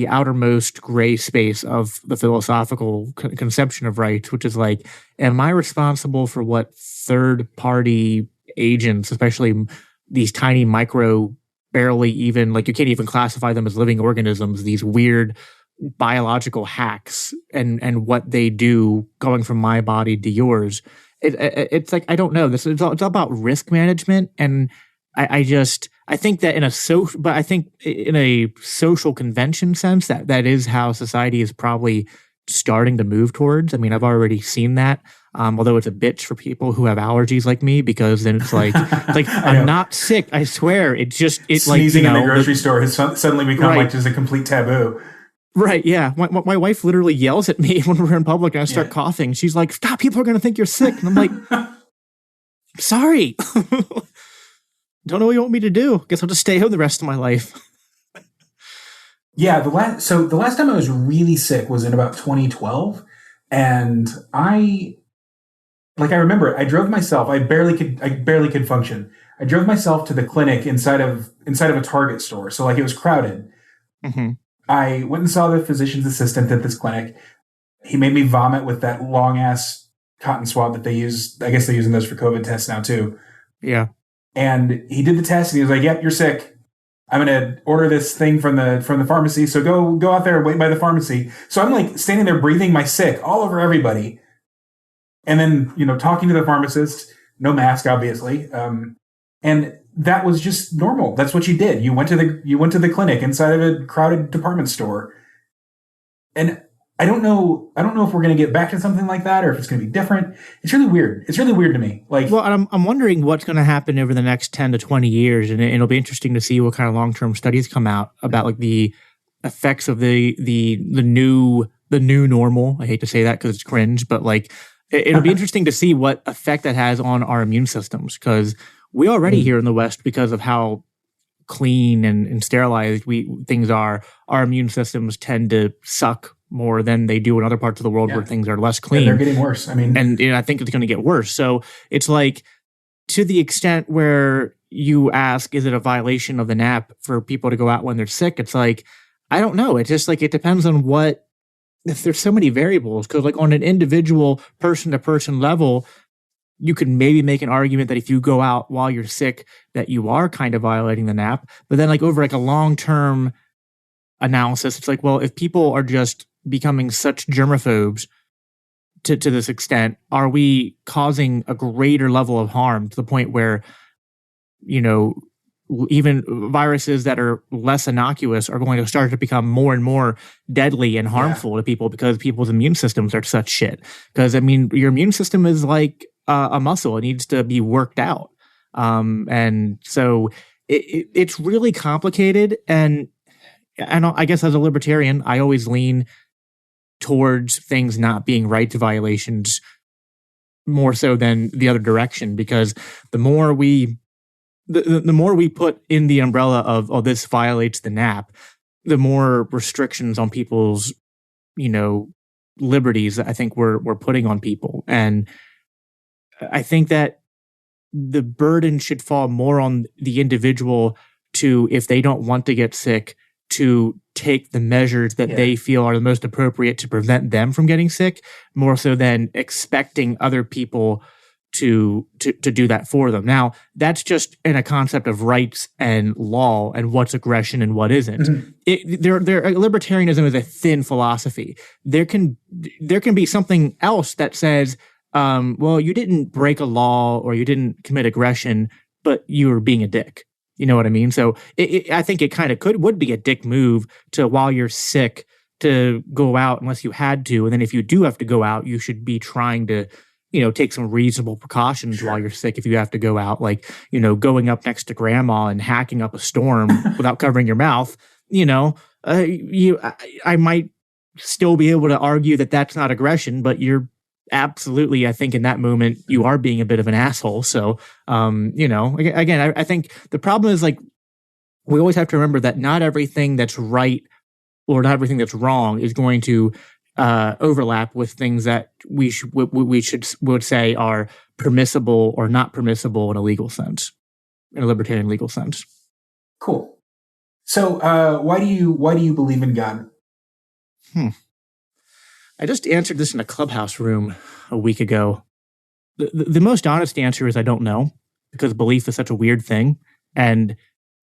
outermost gray space of the philosophical conception of rights, which is like, am I responsible for what third party agents, especially these tiny micro barely even, like, you can't even classify them as living organisms, these weird biological hacks and what they do going from my body to yours. It's like, I don't know. It's all about risk management. And I think that I think in a social convention sense, that is how society is probably starting to move towards. I mean, I've already seen that. Although it's a bitch for people who have allergies like me, because then it's like, I'm not sick. I swear. It's sneezing in the grocery store has suddenly become like just a complete taboo. Right. Yeah. My wife literally yells at me when we're in public and I start coughing. She's like, "Stop. People are going to think you're sick." And I'm like, sorry. Don't know what you want me to do. Guess I'll just stay home the rest of my life. Yeah. The last time I was really sick was in about 2012. And I remember I drove myself. I barely could function. I drove myself to the clinic inside of a Target store. So like it was crowded. Mm-hmm. I went and saw the physician's assistant at this clinic. He made me vomit with that long ass cotton swab that they use. I guess they're using those for COVID tests now too. Yeah. And he did the test and he was like, "Yep, you're sick. I'm going to order this thing from the pharmacy. So go out there and wait by the pharmacy." So I'm like standing there breathing my sick all over everybody. And then, talking to the pharmacist, no mask, obviously. And that was just normal. That's what you did. You went to the clinic inside of a crowded department store. And I don't know if we're going to get back to something like that or if it's going to be different. It's really weird. It's really weird to me. Like, well, I'm wondering what's going to happen over the next 10 to 20 years. And it'll be interesting to see what kind of long-term studies come out about like the effects of the new normal. I hate to say that because it's cringe, but like it'll be interesting to see what effect that has on our immune systems, because we already here in the West, because of how clean and sterilized things are, our immune systems tend to suck more than they do in other parts of the world where things are less clean. Yeah, they're getting worse. I mean, and I think it's going to get worse. So it's like, to the extent where you ask, is it a violation of the NAP for people to go out when they're sick? It's like, I don't know. It's just like, it depends on if there's so many variables, because like on an individual person to person level, you could maybe make an argument that if you go out while you're sick, that you are kind of violating the NAP. But then like over like a long-term analysis, it's like, well, if people are just becoming such germaphobes to this extent, are we causing a greater level of harm to the point where, even viruses that are less innocuous are going to start to become more and more deadly and harmful to people because people's immune systems are such shit? Because, I mean, your immune system is like a muscle. It needs to be worked out. And so it's really complicated. And I guess as a libertarian, I always lean towards things not being rights violations more so than the other direction, because the more we put in the umbrella of, oh, this violates the NAP, the more restrictions on people's, liberties I think we're putting on people. And I think that the burden should fall more on the individual to, if they don't want to get sick, to take the measures that they feel are the most appropriate to prevent them from getting sick, more so than expecting other people to do that for them. Now, that's just in a concept of rights and law and what's aggression and what isn't. Mm-hmm. Libertarianism is a thin philosophy. There can be something else that says, well, you didn't break a law or you didn't commit aggression, but you were being a dick. You know what I mean? So I think it kind of would be a dick move to, while you're sick, to go out unless you had to. And then if you do have to go out, you should be trying to, take some reasonable precautions while you're sick if you have to go out, like, going up next to grandma and hacking up a storm without covering your mouth. I might still be able to argue that that's not aggression, but you're absolutely, I think in that moment, you are being a bit of an asshole. So, again, I think the problem is, like, we always have to remember that not everything that's right or not everything that's wrong is going to overlap with things that we would say are permissible or not permissible in a legal sense, in a libertarian legal sense. Cool. So, why do you believe in God? I just answered this in a clubhouse room a week ago. The most honest answer is I don't know, because belief is such a weird thing. And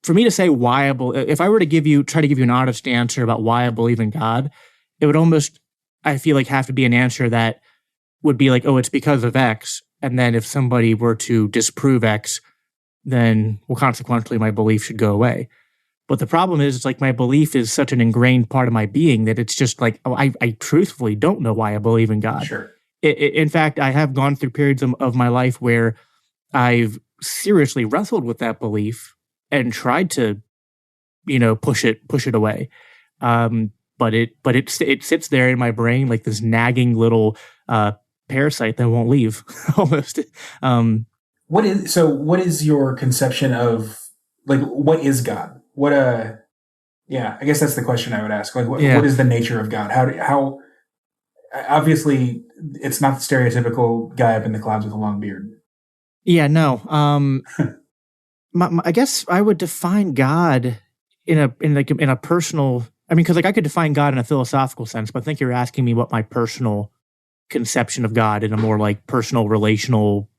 for me to say why if I were to try to give you an honest answer about why I believe in God, it would almost, I feel like, have to be an answer that would be like, oh, it's because of X. And then if somebody were to disprove X, then, well, consequently, my belief should go away. But the problem is, it's like my belief is such an ingrained part of my being that it's just like, oh, I truthfully don't know why I believe in God. Sure. In fact, I have gone through periods of my life where I've seriously wrestled with that belief and tried to, push it away. But it sits there in my brain like this nagging little parasite that won't leave almost. What is your conception of, like, what is God? I guess that's the question I would ask. Like, what is the nature of God? How obviously it's not the stereotypical guy up in the clouds with a long beard. Yeah, no. I guess I would define God in a personal. I mean, because like I could define God in a philosophical sense, but I think you're asking me what my personal conception of God in a more like personal relational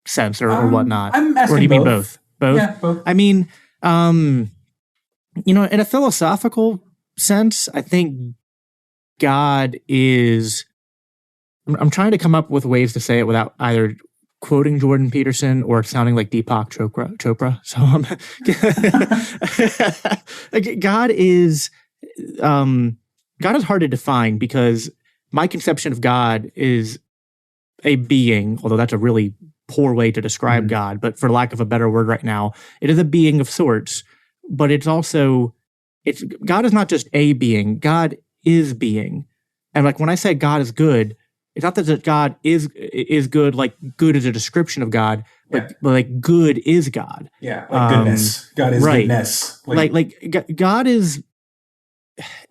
sense or whatnot. I'm asking or do you both. mean both? Both? Yeah, both. I mean, in a philosophical sense, I think God is. I'm trying to come up with ways to say it without either quoting Jordan Peterson or sounding like Deepak Chopra. So God is hard to define because my conception of God is a being, although that's a really poor way to describe God, but for lack of a better word right now, it is a being of sorts, but God is not just a being, God is being. And like when I say God is good, it's not that God is good, like good is a description of God, but like good is God. Yeah, like goodness. God is goodness. Like God is,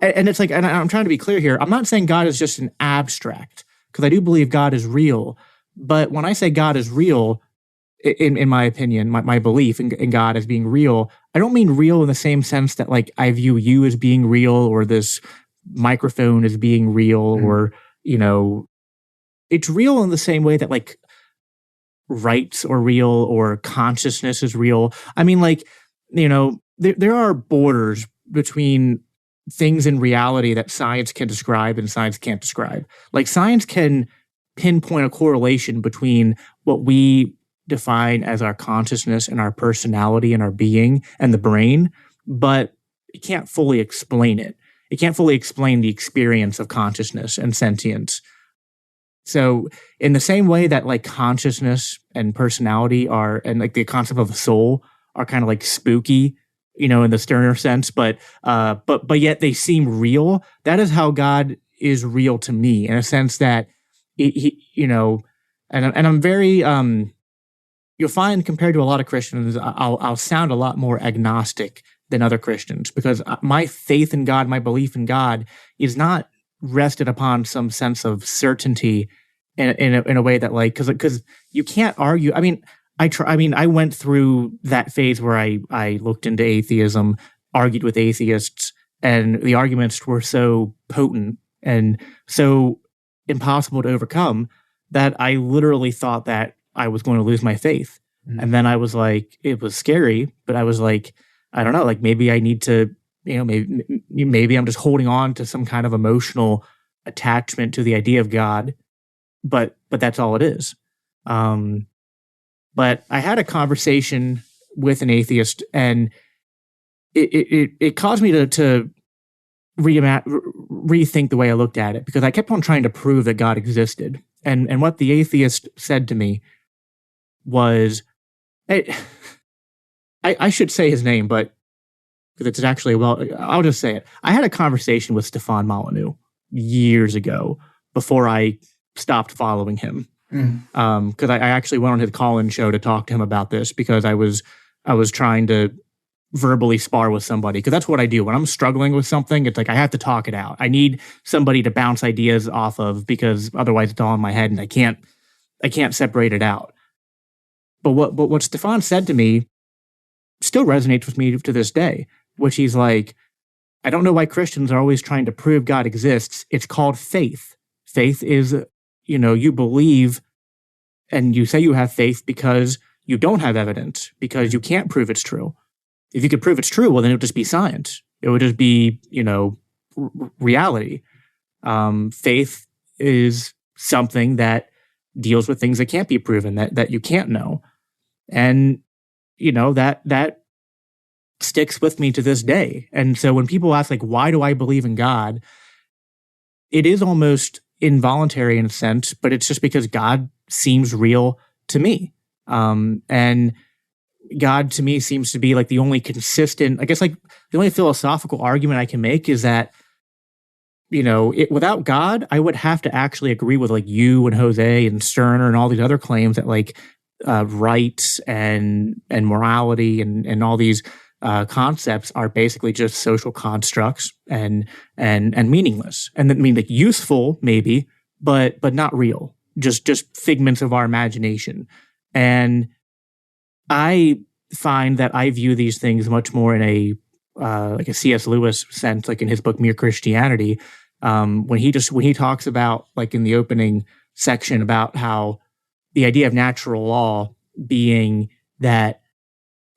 and it's like, and I'm trying to be clear here. I'm not saying God is just an abstract, because I do believe God is real. But when I say God is real, in my opinion, my belief in God as being real, I don't mean real in the same sense that like I view you as being real or this microphone as being real or, it's real in the same way that like rights are real or consciousness is real. I mean, like, there are borders between things in reality that science can describe and science can't describe. Like science can pinpoint a correlation between what we define as our consciousness and our personality and our being and the brain, but it can't fully explain it. It can't fully explain the experience of consciousness and sentience. So in the same way that like consciousness and personality are, and like the concept of the soul are kind of like spooky, in the sterner sense, but yet they seem real. That is how God is real to me in a sense that he and I'm very, you'll find compared to a lot of Christians, I'll sound a lot more agnostic than other Christians because my faith in God, my belief in God is not rested upon some sense of certainty in a way that like, because you can't argue. I mean, I went through that phase where I looked into atheism, argued with atheists, and the arguments were so potent and so impossible to overcome that I literally thought that I was going to lose my faith. And then I was like, it was scary, but I was like, I don't know, like maybe I need to, maybe I'm just holding on to some kind of emotional attachment to the idea of God, but that's all it is. But I had a conversation with an atheist, and it caused me to rethink the way I looked at it because I kept on trying to prove that God existed. And what the atheist said to me was, I should say his name, but because it's actually, I'll just say it. I had a conversation with Stefan Molyneux years ago before I stopped following him. Because I actually went on his call-in show to talk to him about this because I was trying to verbally spar with somebody because that's what I do when I'm struggling with something. It's like I have to talk it out. I need somebody to bounce ideas off of because otherwise it's all in my head and I can't separate it out. But what Stefan said to me still resonates with me to this day, which he's like, I don't know why Christians are always trying to prove God exists. It's called faith. Faith is, you believe and you say you have faith because you don't have evidence, because you can't prove it's true. if you could prove it's true, well, then it would just be science. It would just be, reality. Faith is something that deals with things that can't be proven, that you can't know. And, that sticks with me to this day. And so when people ask, like, why do I believe in God? It is almost involuntary in a sense, but it's just because God seems real to me. And God to me seems to be like the only consistent, I guess, like the only philosophical argument I can make is that, without God, I would have to actually agree with like you and Jose and Sterner and all these other claims that like rights and morality and all these concepts are basically just social constructs and meaningless. And that mean like useful maybe, but not real. Just figments of our imagination. And I find that I view these things much more in a like a C.S. Lewis sense, like in his book Mere Christianity, when he talks about, like in the opening section, about how the idea of natural law being that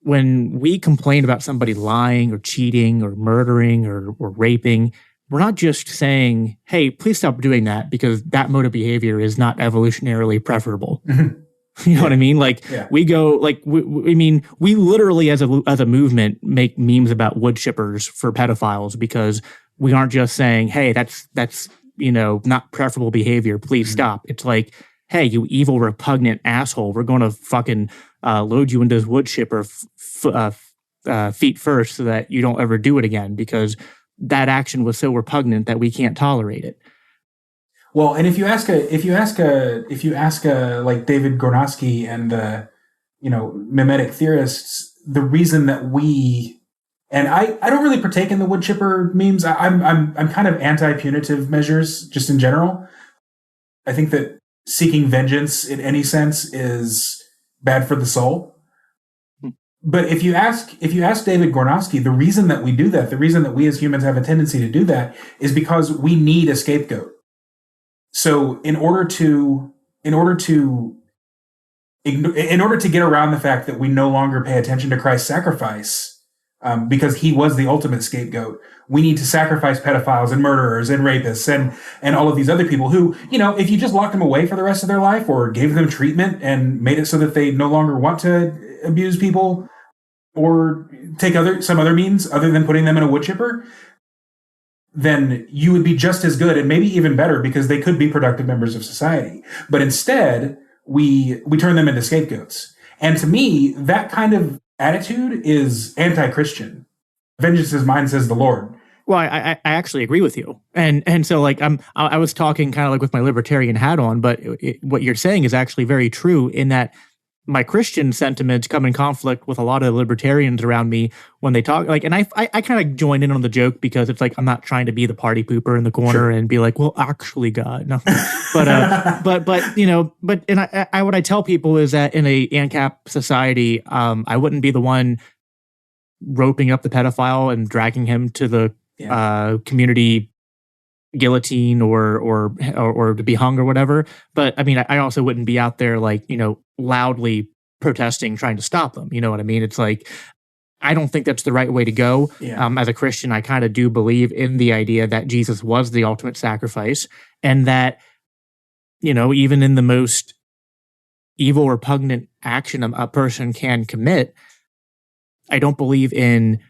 when we complain about somebody lying or cheating or murdering or raping, we're not just saying, hey, please stop doing that because that mode of behavior is not evolutionarily preferable. Mm-hmm. You know what I mean? Like we go, like, we literally as a movement make memes about wood chippers for pedophiles because we aren't just saying, hey, that's not preferable behavior. Please stop. It's like, hey, you evil, repugnant asshole. We're going to fucking load you into this wood chipper feet first so that you don't ever do it again because that action was so repugnant that we can't tolerate it. Well, and if you ask like David Gornoski and the, mimetic theorists, the reason that I don't really partake in the wood chipper memes. I'm kind of anti-punitive measures just in general. I think that seeking vengeance in any sense is bad for the soul. But if you ask David Gornoski, the reason that we do that, the reason that we as humans have a tendency to do that is because we need a scapegoat. So in order to get around the fact that we no longer pay attention to Christ's sacrifice, because he was the ultimate scapegoat, we need to sacrifice pedophiles and murderers and rapists and all of these other people who, if you just locked them away for the rest of their life or gave them treatment and made it so that they no longer want to abuse people or take some other means other than putting them in a wood chipper, then you would be just as good and maybe even better because they could be productive members of society. But instead, we turn them into scapegoats. And to me, that kind of attitude is anti-Christian. Vengeance is mine, says the Lord. Well, I actually agree with you. And so like I was talking kind of like with my libertarian hat on, but what you're saying is actually very true in that my Christian sentiments come in conflict with a lot of libertarians around me when they talk, like, and I kind of join in on the joke because it's like, I'm not trying to be the party pooper in the corner and be like, well, actually God, no, but what I tell people is that in a ANCAP society, I wouldn't be the one roping up the pedophile and dragging him to the community guillotine or to be hung or whatever. But I mean, I also wouldn't be out there like, loudly protesting, trying to stop them. You know what I mean? It's like, I don't think that's the right way to go. Yeah. As a Christian, I kind of do believe in the idea that Jesus was the ultimate sacrifice and that, even in the most evil, repugnant action a person can commit, I don't believe in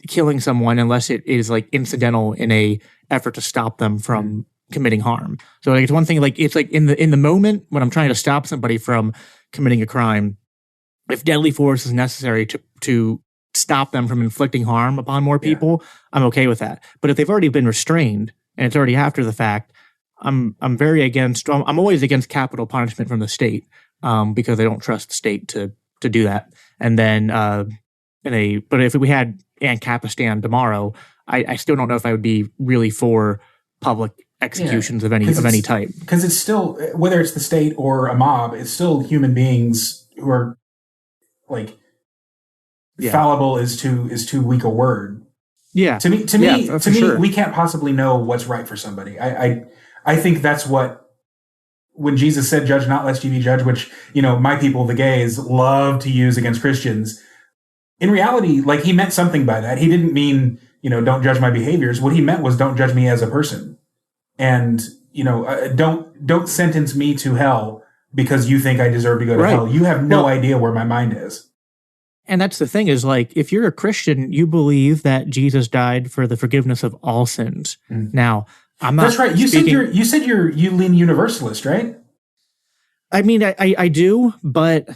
killing someone unless it is like incidental in a effort to stop them from committing harm. So like, it's one thing, like it's like in the moment when I'm trying to stop somebody from committing a crime, if deadly force is necessary to stop them from inflicting harm upon more people, I'm okay with that. But if they've already been restrained and it's already after the fact, I'm always against capital punishment from the state because I don't trust the state to do that. And then but if we had Ancapistan tomorrow, I still don't know if I would be really for public executions of any type. Because it's still, whether it's the state or a mob, it's still human beings who are like fallible is too weak a word. Yeah. To me, we can't possibly know what's right for somebody. I think that's what, when Jesus said, "Judge not, lest you be judged," which my people, the gays, love to use against Christians. in reality, like, he meant something by that. He didn't mean, don't judge my behaviors. What he meant was, don't judge me as a person. And, don't sentence me to hell because you think I deserve to go to hell. You have no idea where my mind is. And that's the thing is, like, if you're a Christian, you believe that Jesus died for the forgiveness of all sins. Now, I'm not. That's right. You said you lean universalist, right? I mean, I do, but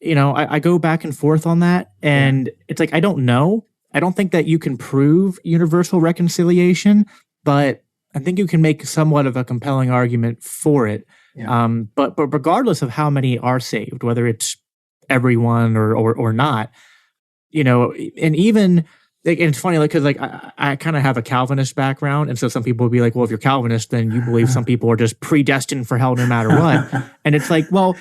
I go back and forth on that, and it's like, I don't know. I don't think that you can prove universal reconciliation, but I think you can make somewhat of a compelling argument for it. Yeah. But regardless of how many are saved, whether it's everyone or not, and even, and it's funny, like, because, like, I kind of have a Calvinist background, and so some people will be like, well, if you're Calvinist, then you believe some people are just predestined for hell no matter what. And it's like, well,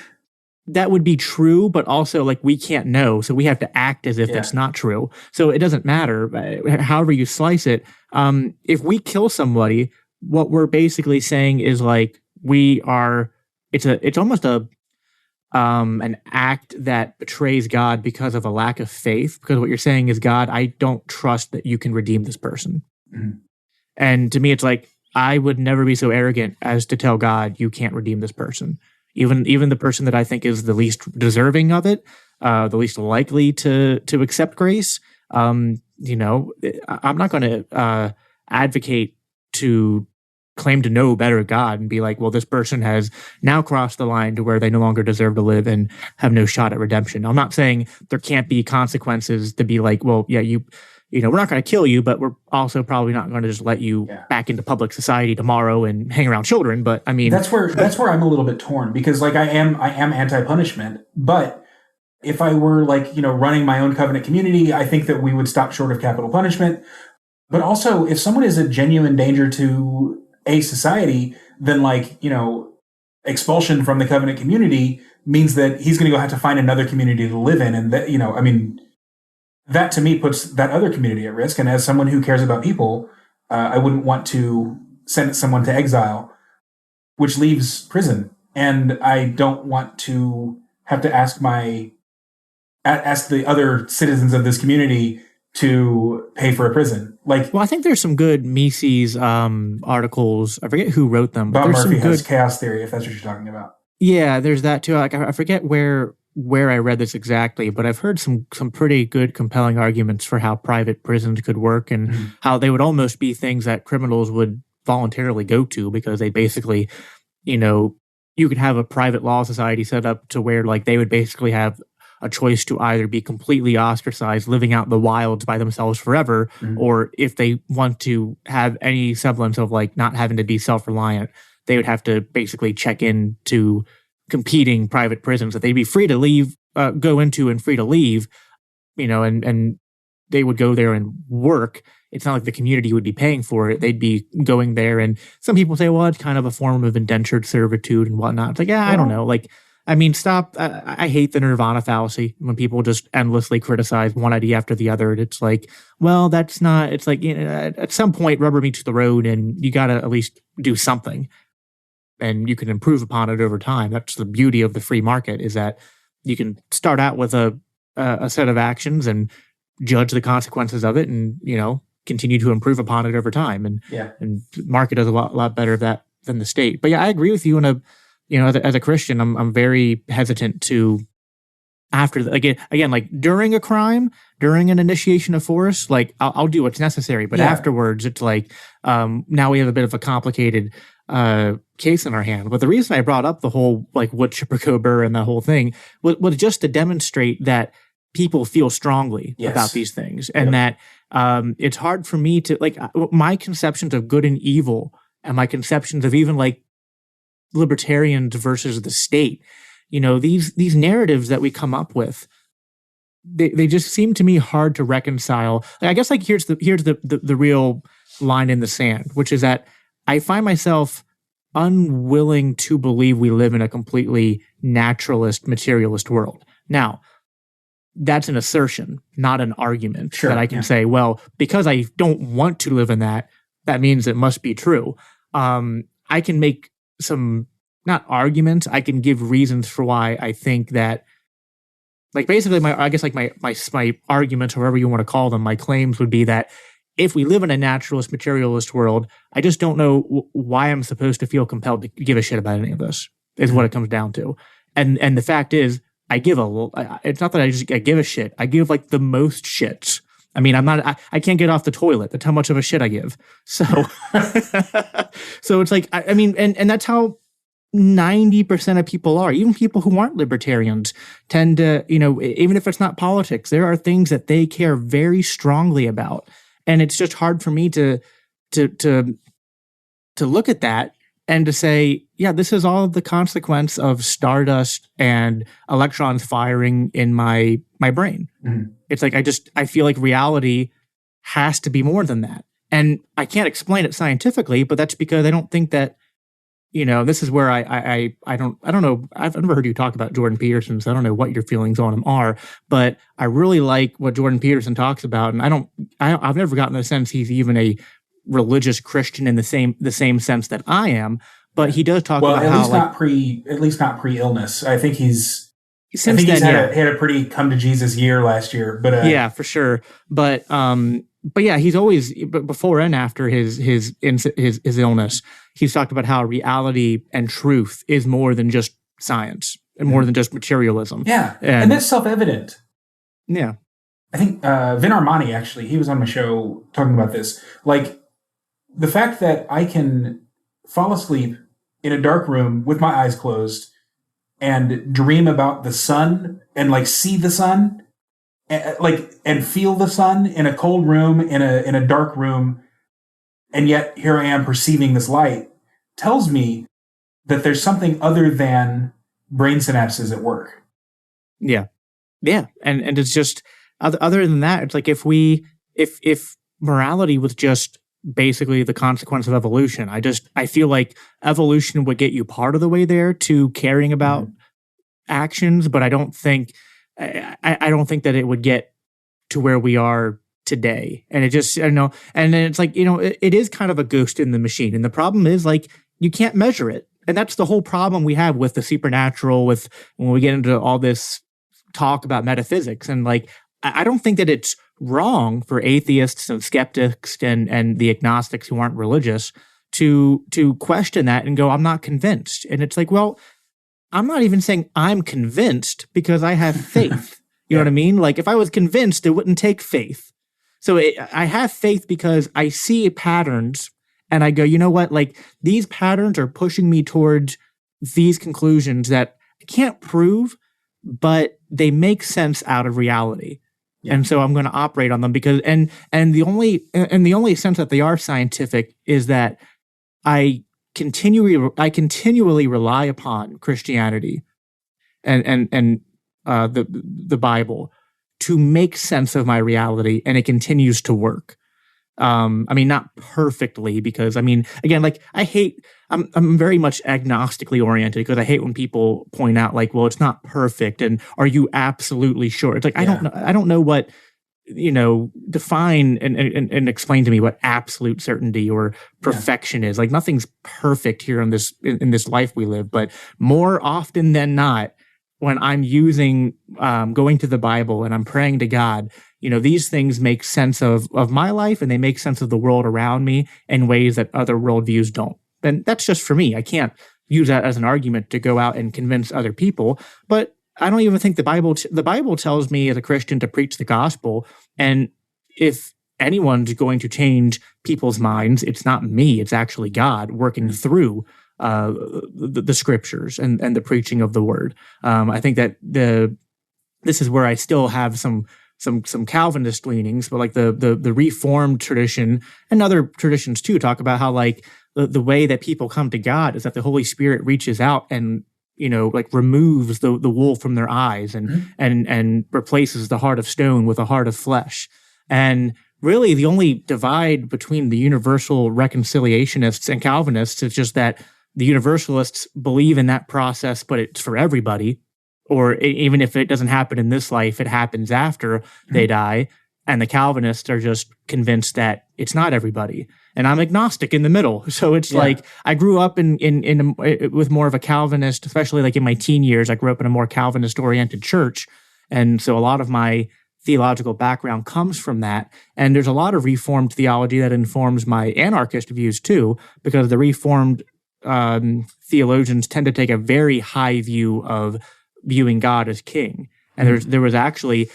that would be true, but also, like, we can't know, so we have to act as if that's not true. So it doesn't matter, however you slice it. If we kill somebody, what we're basically saying is, like, it's almost an act that betrays God because of a lack of faith. Because what you're saying is, God, I don't trust that you can redeem this person. Mm-hmm. And to me, it's like, I would never be so arrogant as to tell God, you can't redeem this person. Even the person that I think is the least deserving of it, the least likely to accept grace. I'm not going to advocate to claim to know better God and be like, well, this person has now crossed the line to where they no longer deserve to live and have no shot at redemption. I'm not saying there can't be consequences to be like, well, yeah, we're not going to kill you, but we're also probably not going to just let you back into public society tomorrow and hang around children. But I mean, that's where I'm a little bit torn, because, like, I am anti-punishment, but if I were, like, running my own covenant community, I think that we would stop short of capital punishment. But also, if someone is a genuine danger to a society, then, like, expulsion from the covenant community means that he's going to have to find another community to live in. And that, that to me puts that other community at risk. And as someone who cares about people, I wouldn't want to send someone to exile, which leaves prison. And I don't want to have to ask the other citizens of this community to pay for a prison. Like, well, I think there's some good Mises articles. I forget who wrote them. But Bob Murphy has Chaos Theory, if that's what you're talking about. Yeah, there's that too. Like, I forget where I read this exactly, but I've heard some pretty good, compelling arguments for how private prisons could work, and how they would almost be things that criminals would voluntarily go to, because they basically, you could have a private law society set up to where, like, they would basically have a choice to either be completely ostracized, living out in the wilds by themselves forever, or if they want to have any semblance of, like, not having to be self-reliant, they would have to basically check in to competing private prisons that they'd be free to leave, go into and free to leave, and they would go there and work. It's not like the community would be paying for it. They'd be going there. And some people say, well, it's kind of a form of indentured servitude and whatnot. It's like, I don't know. Like, I mean, stop. I hate the nirvana fallacy when people just endlessly criticize one idea after the other. It's like, well, that's not, it's like, at some point rubber meets the road and you got to at least do something, and you can improve upon it over time. That's the beauty of the free market, is that you can start out with a set of actions and judge the consequences of it, and, continue to improve upon it over time. And the market does a lot better of that than the state. But yeah, I agree with you as a Christian, I'm very hesitant to, after again, like, during a crime, during an initiation of force, like, I'll do what's necessary, but afterwards, it's like, now we have a bit of a complicated case in our hand. But the reason I brought up the whole, like, wood chipper go burr and the whole thing was just to demonstrate that people feel strongly about these things, and that it's hard for me to, like, my conceptions of good and evil, and my conceptions of even, like, libertarians versus the state, these narratives that we come up with, they just seem to me hard to reconcile. Like, I guess, like, here's the real line in the sand, which is that I find myself unwilling to believe we live in a completely naturalist, materialist world. Now, that's an assertion, not an argument, that I can say, well, because I don't want to live in that means it must be true. I can make some, not arguments, I can give reasons for why I think that Like basically my arguments, or whatever you want to call them, my claims would be that if we live in a naturalist, materialist world, I just don't know why I'm supposed to feel compelled to give a shit about any of this, is what it comes down to. And the fact is, I give it's not that I give a shit. I give like the most shits. I mean, I can't get off the toilet. That's how much of a shit I give. So, so it's like, I mean, and that's how 90% of people are. Even people who aren't libertarians tend to, even if it's not politics, there are things that they care very strongly about. And it's just hard for me to look at that and to say, yeah, this is all the consequence of stardust and electrons firing in my brain. Mm-hmm. It's like I feel like reality has to be more than that. And I can't explain it scientifically, but that's because I don't think that, this is where I don't know. I've never heard you talk about Jordan Peterson, so I don't know what your feelings on him are, but I really like what Jordan Peterson talks about. And I've never gotten the sense he's even a religious Christian in the same sense that I am, but he does talk about how at least not pre-illness. I think he's had a pretty come to Jesus year last year, but yeah, for sure. But yeah, he's always, before and after his illness, he's talked about how reality and truth is more than just science and more than just materialism. Yeah, and that's self-evident. Yeah. I think Vin Armani, actually, he was on my show talking about this. Like, the fact that I can fall asleep in a dark room with my eyes closed and dream about the sun and, like, see the sun, and feel the sun in a cold room, in a dark room, and yet here I am perceiving this light, tells me that there's something other than brain synapses at work. Yeah. Yeah. And it's just, other than that, it's like if morality was just basically the consequence of evolution, I feel like evolution would get you part of the way there to caring about actions, but I don't think that it would get to where we are today. And it just, and then it's like, it is kind of a ghost in the machine. And the problem is, like, you can't measure it. And that's the whole problem we have with the supernatural, with when we get into all this talk about metaphysics. And like, I don't think that it's wrong for atheists and skeptics and the agnostics who aren't religious to question that and go, I'm not convinced. And it's like, well, I'm not even saying I'm convinced because I have faith. You know what I mean? Like, if I was convinced, it wouldn't take faith. So I have faith because I see patterns and I go, you know what? Like, these patterns are pushing me towards these conclusions that I can't prove, but they make sense out of reality. Yeah. And so I'm going to operate on them because, and the only sense that they are scientific is that I continually rely upon Christianity and the Bible to make sense of my reality, and it continues to work. I mean, not perfectly, because I mean, again, like, I'm very much agnostically oriented because I hate when people point out, like, well, it's not perfect, and are you absolutely sure? It's like, I don't know what, define and explain to me what absolute certainty or perfection is. Like, nothing's perfect here in this life we live, but more often than not, when I'm going to the Bible and I'm praying to God, these things make sense of my life, and they make sense of the world around me in ways that other worldviews don't. And that's just for me. I can't use that as an argument to go out and convince other people. But I don't even think the Bible tells me as a Christian to preach the gospel. And if anyone's going to change people's minds, it's not me. It's actually God working through the scriptures and the preaching of the word. I think that this is where I still have some Calvinist leanings, but like the Reformed tradition and other traditions too talk about how, like, the way that people come to God is that the Holy Spirit reaches out and like removes the wool from their eyes and replaces the heart of stone with a heart of flesh. And really, the only divide between the universal reconciliationists and Calvinists is just that the Universalists believe in that process, but it's for everybody. Or even if it doesn't happen in this life, it happens after they die. And the Calvinists are just convinced that it's not everybody. And I'm agnostic in the middle. So it's like, I grew up with more of a Calvinist, especially like in my teen years, I grew up in a more Calvinist oriented church. And so a lot of my theological background comes from that. And there's a lot of Reformed theology that informs my anarchist views too, because the Reformed theologians tend to take a very high view of viewing God as king. And there was actually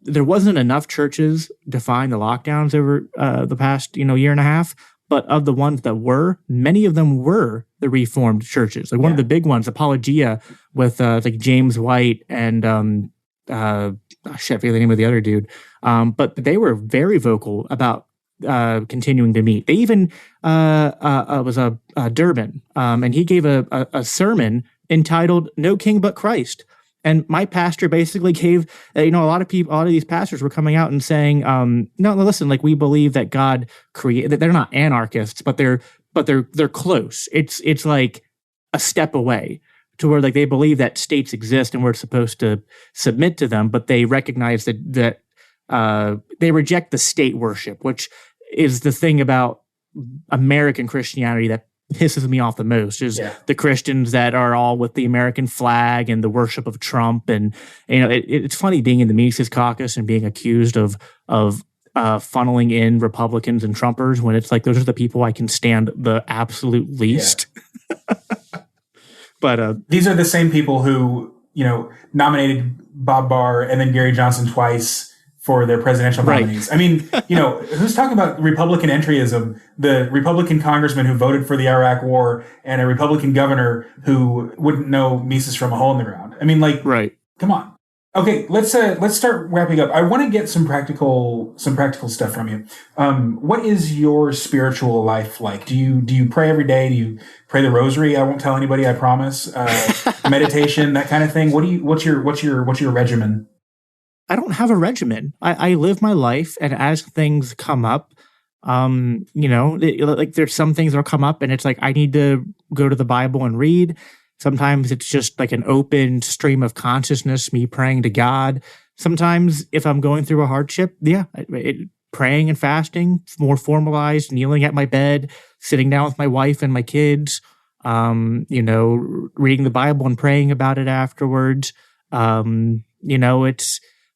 there wasn't enough churches to find the lockdowns over the past year and a half, but of the ones that were, many of them were the Reformed churches. Like one of the big ones, Apologia, with like James White and I forget the name of the other dude, but they were very vocal about continuing to meet. They even was a Durbin, and he gave a sermon entitled "No King But Christ." And my pastor basically gave, a lot of these pastors were coming out and saying, no, listen, like we believe that God created. They're not anarchists, but they're close. It's like a step away to where like they believe that states exist and we're supposed to submit to them, but they recognize that they reject the state worship, which is the thing about American Christianity that pisses me off the most, is the Christians that are all with the American flag and the worship of Trump. And it's funny being in the Mises Caucus and being accused of funneling in Republicans and Trumpers when it's like those are the people I can stand the absolute least. But these are the same people who nominated Bob Barr and then Gary Johnson twice for their presidential nominees. I mean, who's talking about Republican entryism? The Republican congressman who voted for the Iraq War and a Republican governor who wouldn't know Mises from a hole in the ground. I mean, come on. Okay, let's start wrapping up. I want to get some practical stuff from you. What is your spiritual life like? Do you pray every day? Do you pray the rosary? I won't tell anybody, I promise. Meditation, that kind of thing. What's your regimen? I don't have a regimen. I live my life, and as things come up, like there's some things that'll come up, and it's like I need to go to the Bible and read. Sometimes it's just like an open stream of consciousness, me praying to God. Sometimes if I'm going through a hardship, praying and fasting, more formalized, kneeling at my bed, sitting down with my wife and my kids, reading the Bible and praying about it afterwards.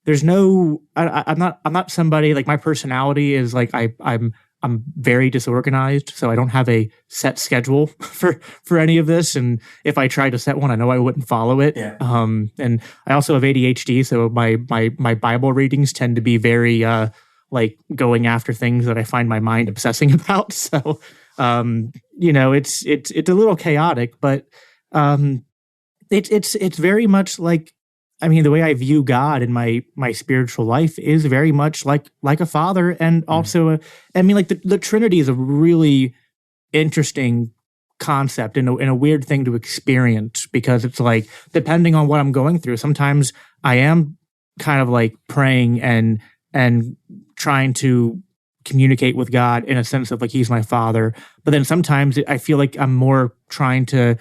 There's no, I'm not somebody like my personality is like, I'm very disorganized. So I don't have a set schedule for any of this. And if I tried to set one, I know I wouldn't follow it. Yeah. And I also have ADHD. So my Bible readings tend to be very, like going after things that I find my mind obsessing about. So, it's a little chaotic, but, it's very much like, I mean, the way I view God in my spiritual life is very much like a father, and also, the Trinity is a really interesting concept and a weird thing to experience, because it's like, depending on what I'm going through, sometimes I am kind of like praying and trying to communicate with God in a sense of like he's my father, but then sometimes I feel like I'm more trying to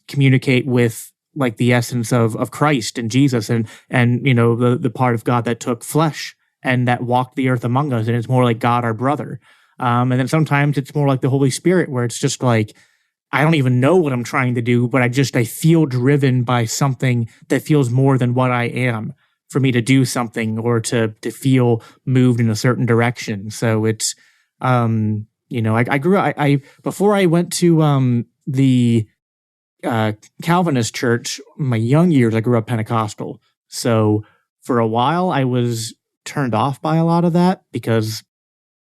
communicate with like the essence of Christ and Jesus and the part of God that took flesh and that walked the earth among us, and it's more like God our brother. And then sometimes it's more like the Holy Spirit, where it's just like I don't even know what I'm trying to do, but I feel driven by something that feels more than what I am, for me to do something or to feel moved in a certain direction. So it's I grew up before I went to the Calvinist church, my young years, I grew up Pentecostal. So for a while, I was turned off by a lot of that, because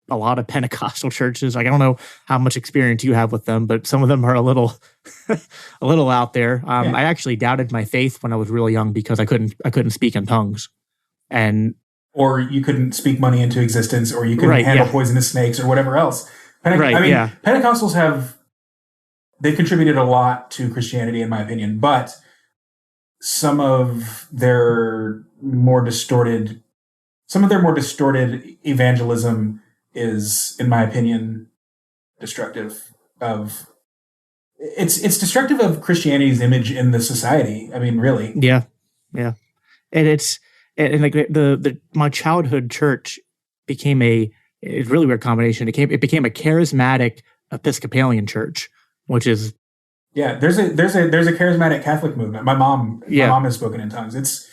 a lot of Pentecostal churches, like, I don't know how much experience you have with them, but some of them are a little out there. I actually doubted my faith when I was really young, because I couldn't speak in tongues, or you couldn't speak money into existence, or you couldn't handle poisonous snakes, or whatever else. Pentecostals they contributed a lot to Christianity, in my opinion, but some of their more distorted evangelism is, in my opinion, destructive of destructive of Christianity's image in the society. I mean, really. Yeah. And my childhood church became it's a really weird combination. It became a charismatic Episcopalian church, which is Yeah, there's a charismatic Catholic movement. My mom has spoken in tongues. That's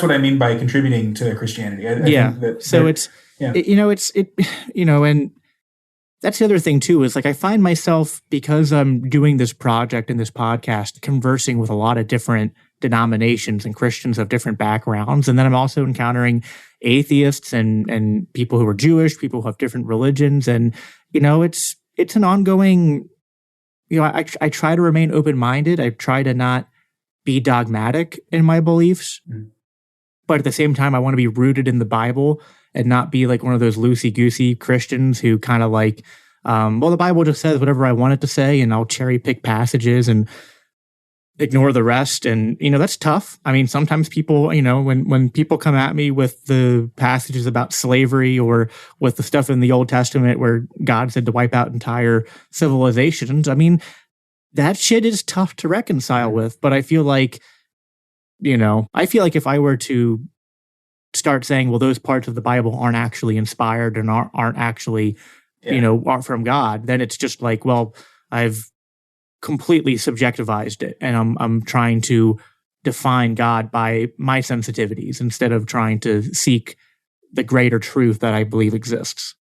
what I mean by contributing to Christianity. I think that so it's and that's the other thing too, is like I find myself, because I'm doing this project and this podcast, conversing with a lot of different denominations and Christians of different backgrounds. And then I'm also encountering atheists and people who are Jewish, people who have different religions. And, it's an ongoing, I try to remain open-minded. I try to not be dogmatic in my beliefs. Mm. But at the same time, I want to be rooted in the Bible and not be like one of those loosey-goosey Christians who kind of like, the Bible just says whatever I want it to say, and I'll cherry pick passages and ignore the rest. And, that's tough. I mean, sometimes people, when people come at me with the passages about slavery or with the stuff in the Old Testament where God said to wipe out entire civilizations, I mean, that shit is tough to reconcile with. But I feel like, if I were to start saying, well, those parts of the Bible aren't actually inspired and aren't actually, aren't from God, then it's just like, well, I've completely subjectivized it, and I'm trying to define God by my sensitivities instead of trying to seek the greater truth that I believe exists.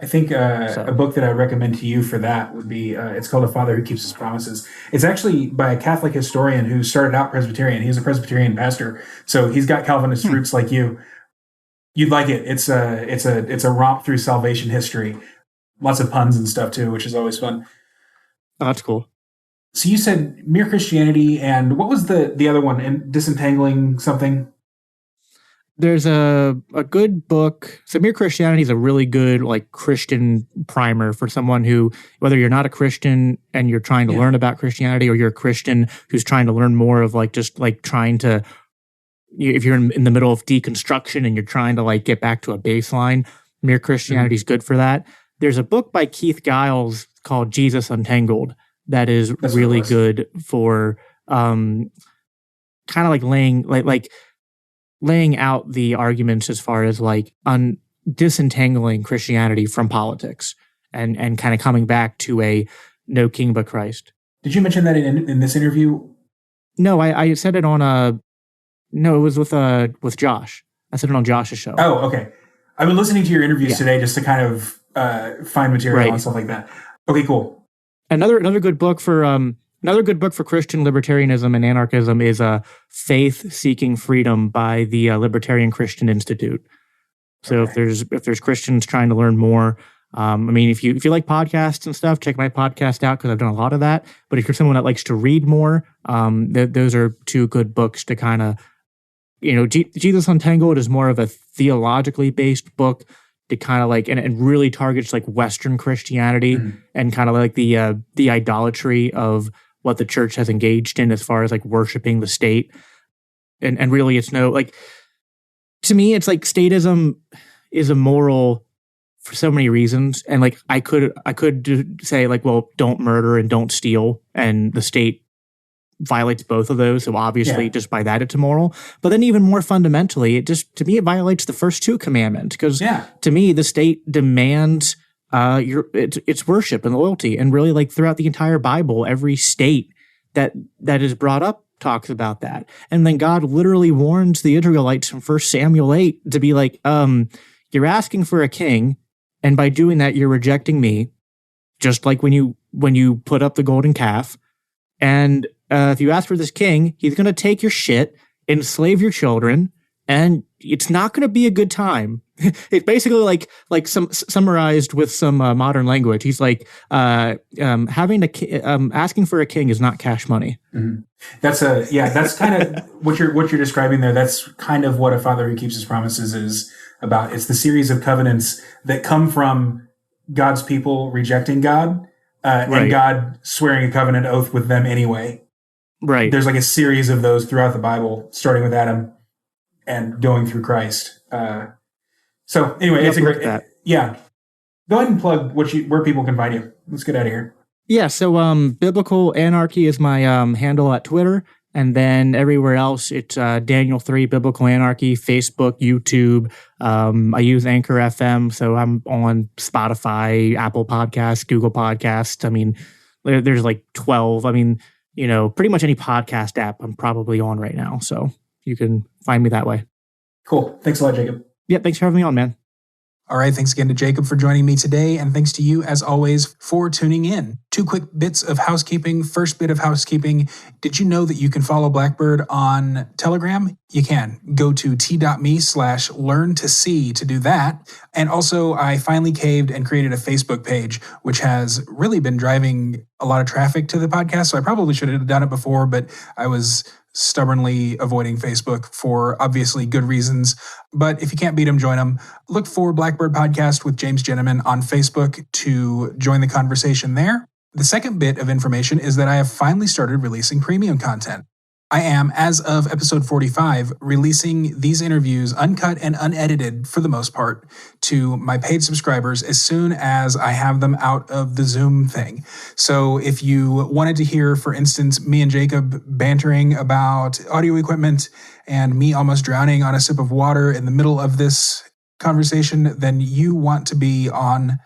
I think a book that I would recommend to you for that would be, it's called A Father Who Keeps His Promises. It's actually by a Catholic historian who started out Presbyterian. He's a Presbyterian pastor, so he's got Calvinist roots like you. You'd like it. It's a romp through salvation history. Lots of puns and stuff too, which is always fun. Oh, that's cool. So you said Mere Christianity, and what was the other one? And Disentangling something? There's a good book. So Mere Christianity is a really good like Christian primer for someone who, whether you're not a Christian and you're trying to learn about Christianity, or you're a Christian who's trying to learn more of like just like trying to, if you're in the middle of deconstruction and you're trying to like get back to a baseline, Mere Christianity is good for that. There's a book by Keith Giles called Jesus Untangled that is really good for kind of like laying out the arguments as far as like disentangling Christianity from politics and kind of coming back to a no king but Christ. Did you mention that in this interview? No, I said it on no, it was with Josh. I said it on Josh's show. Oh, okay. I've been listening to your interviews today just to kind of find material and stuff like that. Okay, cool. Another good book for Christian libertarianism and anarchism is Faith Seeking Freedom by the Libertarian Christian Institute. So if there's Christians trying to learn more, I mean, if you like podcasts and stuff, check my podcast out because I've done a lot of that. But if you're someone that likes to read more, those are two good books to kind of, Jesus Untangled is more of a theologically based book to kind of like, and really targets like Western Christianity and kind of like the idolatry of what the church has engaged in as far as like worshiping the state. And really it's to me, it's like statism is immoral for so many reasons. And like, I could say like, well, don't murder and don't steal. And the state violates both of those. So obviously just by that, it's immoral. But then even more fundamentally, to me, it violates the first two commandments. Because to me, the state demands its worship and loyalty. And really like throughout the entire Bible, every state that is brought up talks about that. And then God literally warns the Israelites from 1 Samuel 8 to be like, you're asking for a king. And by doing that, you're rejecting me. Just like when you put up the golden calf. And if you ask for this king, he's going to take your shit, enslave your children, and it's not going to be a good time. It's basically like summarized with some modern language. He's like, asking for a king is not cash money. Mm-hmm. That's kind of what you're describing there. That's kind of what A Father Who Keeps His Promises is about. It's the series of covenants that come from God's people rejecting God. And God swearing a covenant oath with them anyway. Right. There's like a series of those throughout the Bible, starting with Adam and going through Christ. So anyway, it's a great. Go ahead and plug where people can find you. Let's get out of here. Yeah. So Biblical Anarchy is my handle at Twitter. And then everywhere else, it's Daniel3 Biblical Anarchy, Facebook, YouTube. I use Anchor FM, so I'm on Spotify, Apple Podcasts, Google Podcasts. I mean, There's like 12. I mean, pretty much any podcast app I'm probably on right now. So you can find me that way. Cool. Thanks a lot, Jacob. Yeah, thanks for having me on, man. All right, thanks again to Jacob for joining me today, and thanks to you, as always, for tuning in. 2 quick bits of housekeeping. First bit of housekeeping, did you know that you can follow Blackbird on Telegram? You can. Go to t.me/learn-to-see to do that. And also, I finally caved and created a Facebook page, which has really been driving a lot of traffic to the podcast, so I probably should have done it before, but I was stubbornly avoiding Facebook for obviously good reasons. But if you can't beat them, join them. Look for Blackbird Podcast with James Gentleman on Facebook to join the conversation there. The second bit of information is that I have finally started releasing premium content. I am, as of episode 45, releasing these interviews uncut and unedited for the most part to my paid subscribers as soon as I have them out of the Zoom thing. So if you wanted to hear, for instance, me and Jacob bantering about audio equipment and me almost drowning on a sip of water in the middle of this conversation, then you want to be on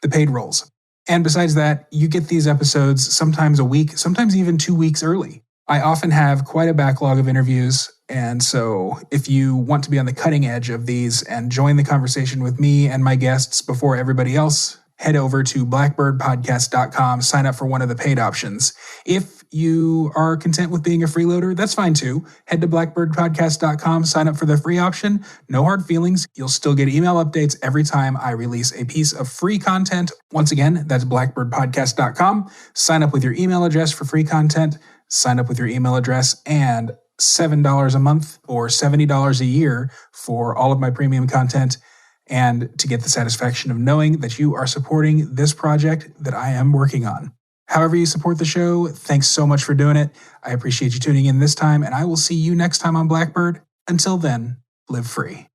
the paid rolls. And besides that, you get these episodes sometimes a week, sometimes even 2 weeks early. I often have quite a backlog of interviews, and so if you want to be on the cutting edge of these and join the conversation with me and my guests before everybody else, head over to blackbirdpodcast.com, sign up for one of the paid options. If you are content with being a freeloader, that's fine too. Head to blackbirdpodcast.com, sign up for the free option. No hard feelings. You'll still get email updates every time I release a piece of free content. Once again, that's blackbirdpodcast.com. Sign up with your email address for free content. Sign up with your email address, and $7 a month or $70 a year for all of my premium content, and to get the satisfaction of knowing that you are supporting this project that I am working on. However you support the show, thanks so much for doing it. I appreciate you tuning in this time, and I will see you next time on Blackbird. Until then, live free.